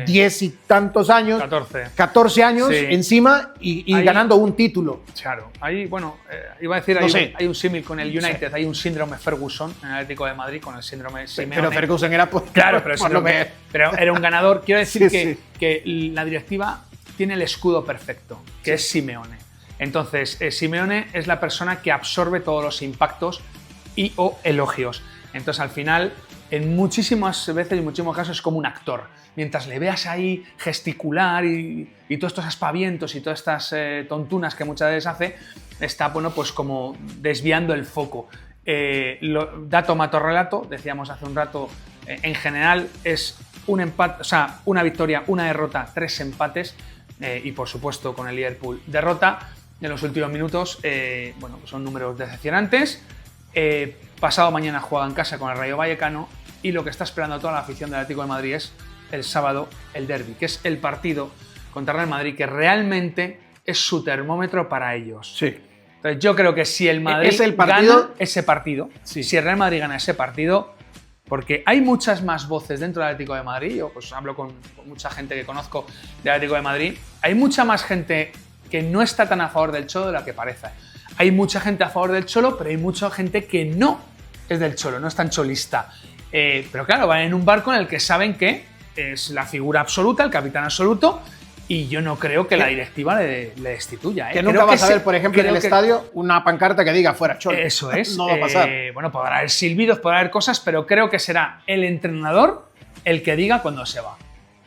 [SPEAKER 1] 10 y tantos años, 14 años
[SPEAKER 2] sí.
[SPEAKER 1] Encima y ganando un título.
[SPEAKER 2] Claro, ahí, bueno, iba a decir, hay un símil con el United, hay un síndrome Ferguson en el Atlético de Madrid con el síndrome Simeone.
[SPEAKER 1] Pero Ferguson era
[SPEAKER 2] claro, pero era un ganador. Quiero decir que la directiva tiene el escudo perfecto, que es Simeone. Entonces, Simeone es la persona que absorbe todos los impactos y o elogios. Entonces, al final, en muchísimas veces y en muchísimos casos es como un actor. Mientras le veas ahí gesticular y todos estos aspavientos y todas estas tontunas que muchas veces hace, está, bueno, pues como desviando el foco. Dato mato relato, decíamos hace un rato, en general es un empate, o sea, una victoria, una derrota, 3 empates y por supuesto con el Liverpool derrota en los últimos minutos. Bueno, son números decepcionantes. Pasado mañana juega en casa con el Rayo Vallecano y lo que está esperando toda la afición del Atlético de Madrid es el sábado el derbi, que es el partido contra el Real Madrid que realmente es su termómetro para ellos.
[SPEAKER 1] Sí.
[SPEAKER 2] Entonces yo creo que si el Madrid gana ese partido, sí. Si el Real Madrid gana ese partido, porque hay muchas más voces dentro del Atlético de Madrid, yo pues hablo con mucha gente que conozco del Atlético de Madrid, hay mucha más gente que no está tan a favor del Cholo de la que parece. Hay mucha gente a favor del Cholo, pero hay mucha gente que no es del Cholo, no es tan cholista. Pero claro, van en un barco en el que saben que es la figura absoluta, el capitán absoluto, y yo no creo que la directiva le destituya.
[SPEAKER 1] Que nunca vas a ver, por ejemplo, en el estadio una pancarta que diga fuera Cholo.
[SPEAKER 2] Eso es.
[SPEAKER 1] No va a pasar.
[SPEAKER 2] Bueno, podrá haber silbidos, podrá haber cosas, pero creo que será el entrenador el que diga cuando se va.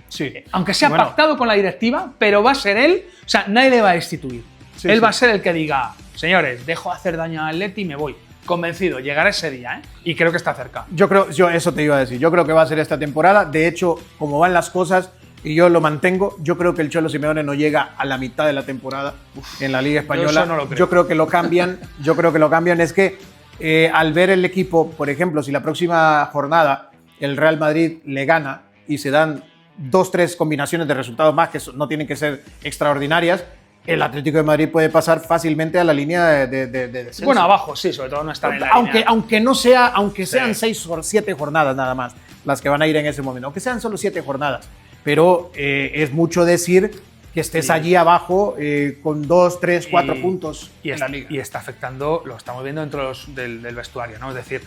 [SPEAKER 1] Sí.
[SPEAKER 2] Aunque sea pactado con la directiva, pero va a ser él, o sea, nadie le va a destituir. Sí, él va a ser el que diga, señores, dejo de hacer daño al Atleti y me voy. Convencido, llegará ese día, y creo que está cerca.
[SPEAKER 1] Yo eso te iba a decir, yo creo que va a ser esta temporada. De hecho, como van las cosas, y yo lo mantengo, yo creo que el Cholo Simeone no llega a la mitad de la temporada en la Liga Española.
[SPEAKER 2] Yo eso no lo creo.
[SPEAKER 1] Yo creo que lo cambian, es que al ver el equipo, por ejemplo, si la próxima jornada el Real Madrid le gana y se dan 2-3 combinaciones de resultados más que no tienen que ser extraordinarias, el Atlético de Madrid puede pasar fácilmente a la línea de descenso.
[SPEAKER 2] Bueno, abajo, sí, sobre todo no estar en la línea.
[SPEAKER 1] Aunque sean 6 o 7 jornadas nada más las que van a ir en ese momento, aunque sean solo 7 jornadas, pero es mucho decir que estés allí abajo con 2, 3, 4 puntos en la Liga.
[SPEAKER 2] Y está afectando, lo estamos viendo dentro del vestuario, ¿no? Es decir,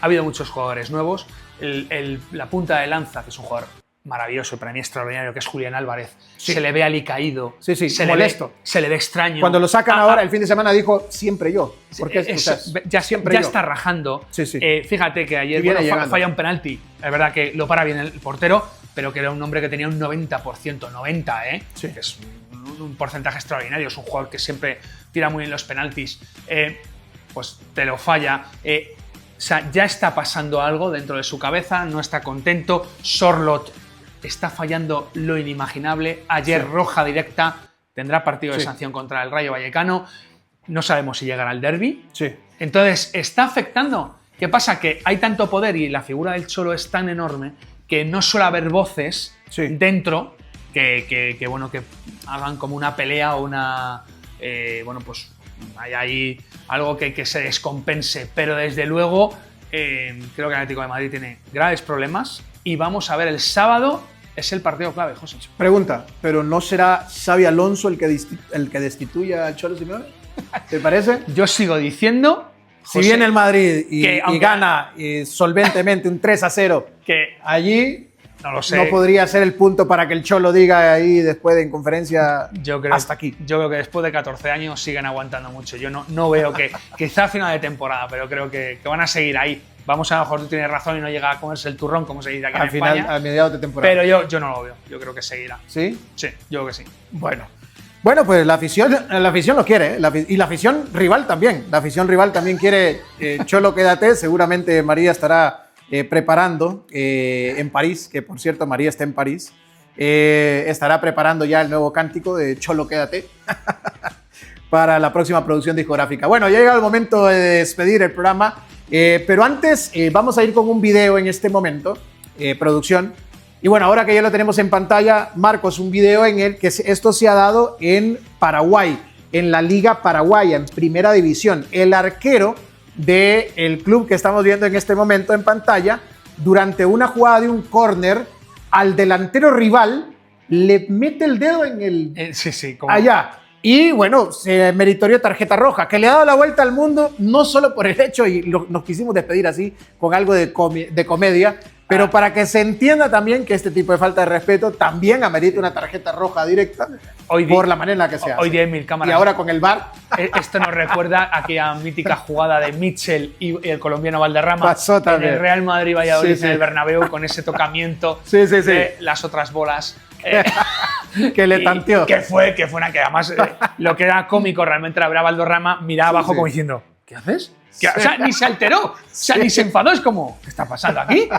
[SPEAKER 2] ha habido muchos jugadores nuevos, la punta de lanza, que es un jugador maravilloso y para mí extraordinario, que es Julián Álvarez, se le ve alicaído, se le ve extraño.
[SPEAKER 1] Cuando lo sacan ahora, el fin de semana dijo, siempre yo. Porque
[SPEAKER 2] ya está rajando. Fíjate que ayer falla un penalti, es verdad que lo para bien el portero, pero que era un hombre que tenía un 90%, 90%,
[SPEAKER 1] Sí.
[SPEAKER 2] Que es un porcentaje extraordinario, es un jugador que siempre tira muy bien los penaltis, pues te lo falla. O sea, ya está pasando algo dentro de su cabeza, no está contento. Sorloth está fallando lo inimaginable. Ayer roja directa, tendrá partido de sanción contra el Rayo Vallecano. No sabemos si llegará al derbi.
[SPEAKER 1] Sí.
[SPEAKER 2] Entonces, está afectando. ¿Qué pasa? Que hay tanto poder y la figura del Cholo es tan enorme que no suele haber voces dentro que hagan como una pelea o una... pues hay ahí algo que se descompense, pero desde luego creo que el Atlético de Madrid tiene graves problemas y vamos a ver el sábado, es el partido clave, José.
[SPEAKER 1] Pregunta, ¿pero no será Xabi Alonso el que destituya al Cholo Simeone? ¿Te parece?
[SPEAKER 2] Yo sigo diciendo...
[SPEAKER 1] Si viene el Madrid y gana solventemente un 3-0
[SPEAKER 2] que
[SPEAKER 1] allí...
[SPEAKER 2] No lo sé.
[SPEAKER 1] No podría ser el punto para que el Cholo diga ahí después de en conferencia hasta aquí.
[SPEAKER 2] Yo creo que después de 14 años siguen aguantando mucho. Yo no veo que, quizá a final de temporada, pero creo que van a seguir ahí. Vamos, a lo mejor tú tienes razón y no llega a comerse el turrón, como se dice aquí en España.
[SPEAKER 1] A mediados de temporada.
[SPEAKER 2] Pero yo no lo veo. Yo creo que seguirá.
[SPEAKER 1] ¿Sí?
[SPEAKER 2] Sí, yo creo que sí.
[SPEAKER 1] Bueno, pues la afición lo quiere, ¿eh? Y la afición rival también. La afición rival también quiere Cholo, quédate. Seguramente María estará preparando en París, que por cierto María está en París. Estará preparando ya el nuevo cántico de Cholo, quédate para la próxima producción discográfica. Bueno, ya llega el momento de despedir el programa, pero antes vamos a ir con un video en este momento, producción. Y bueno, ahora que ya lo tenemos en pantalla, Marcos, un video en el que esto se ha dado en Paraguay, en la Liga Paraguaya, en Primera División. El arquero del club que estamos viendo en este momento en pantalla, durante una jugada de un córner, al delantero rival le mete el dedo en el...
[SPEAKER 2] Sí, como...
[SPEAKER 1] allá. Y bueno, se meritorio tarjeta roja, que le ha dado la vuelta al mundo, no solo por el hecho, y nos quisimos despedir así, con algo de comedia, pero para que se entienda también que este tipo de falta de respeto también amerita una tarjeta roja directa por la manera en la que se hace.
[SPEAKER 2] Hoy día hay 1000 cámaras.
[SPEAKER 1] Y ahora con el VAR...
[SPEAKER 2] Esto nos recuerda a aquella mítica jugada de Mitchell y el colombiano Valderrama
[SPEAKER 1] pasó también
[SPEAKER 2] en el Real Madrid Valladolid,
[SPEAKER 1] sí.
[SPEAKER 2] en el Bernabéu, con ese tocamiento
[SPEAKER 1] sí.
[SPEAKER 2] de las otras bolas.
[SPEAKER 1] Que le tanteó.
[SPEAKER 2] Que fue una que además lo que era cómico realmente era ver a Valderrama mirar abajo como diciendo, ¿qué haces? O sea, ni se alteró, o sea, ni se enfadó, es como, ¿qué está pasando aquí?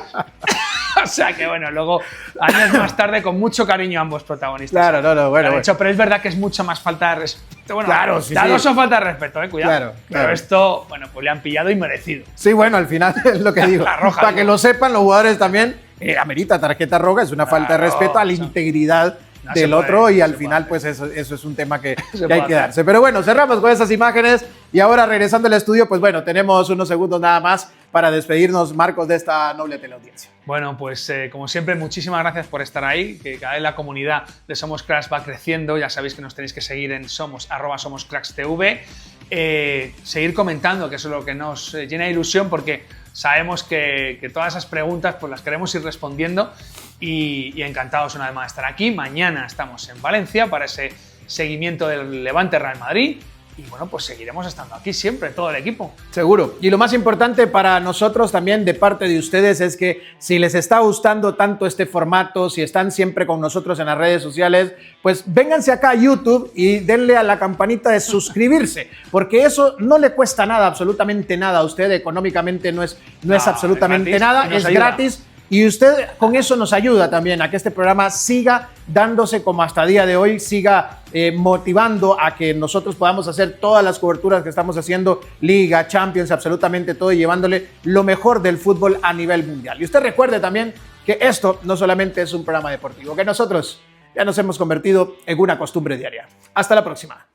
[SPEAKER 2] O sea que bueno, luego años más tarde con mucho cariño a ambos protagonistas.
[SPEAKER 1] Claro, bueno.
[SPEAKER 2] Hecho, pero es verdad que es mucho más falta de respeto. Bueno,
[SPEAKER 1] claro, sí.
[SPEAKER 2] Las dos son falta de respeto, cuidado.
[SPEAKER 1] Claro.
[SPEAKER 2] Pero esto, bueno, pues le han pillado y merecido.
[SPEAKER 1] Sí, bueno, al final es lo que digo.
[SPEAKER 2] La roja,
[SPEAKER 1] para que lo sepan los jugadores también, amerita tarjeta roja, es una falta de respeto a la integridad del otro y al final pues eso es un tema que hay que darse. Pero bueno, cerramos con esas imágenes y ahora regresando al estudio, pues bueno, tenemos unos segundos nada más para despedirnos, Marcos, de esta noble teleaudiencia.
[SPEAKER 2] Bueno, pues como siempre, muchísimas gracias por estar ahí, que cada vez la comunidad de Somos Cracks va creciendo, ya sabéis que nos tenéis que seguir en @SomosCracksTV, seguir comentando, que eso es lo que nos llena de ilusión, porque sabemos que todas esas preguntas pues las queremos ir respondiendo y encantados una vez más de estar aquí. Mañana estamos en Valencia para ese seguimiento del Levante Real Madrid y bueno, pues seguiremos estando aquí siempre, todo el equipo.
[SPEAKER 1] Seguro. Y lo más importante para nosotros también de parte de ustedes es que si les está gustando tanto este formato, si están siempre con nosotros en las redes sociales, pues vénganse acá a YouTube y denle a la campanita de suscribirse, porque eso no le cuesta nada, absolutamente nada a usted, económicamente no es absolutamente nada, es gratis. Y usted con eso nos ayuda también a que este programa siga dándose como hasta el día de hoy, siga motivando a que nosotros podamos hacer todas las coberturas que estamos haciendo, Liga, Champions, absolutamente todo, y llevándole lo mejor del fútbol a nivel mundial. Y usted recuerde también que esto no solamente es un programa deportivo, que nosotros ya nos hemos convertido en una costumbre diaria. Hasta la próxima.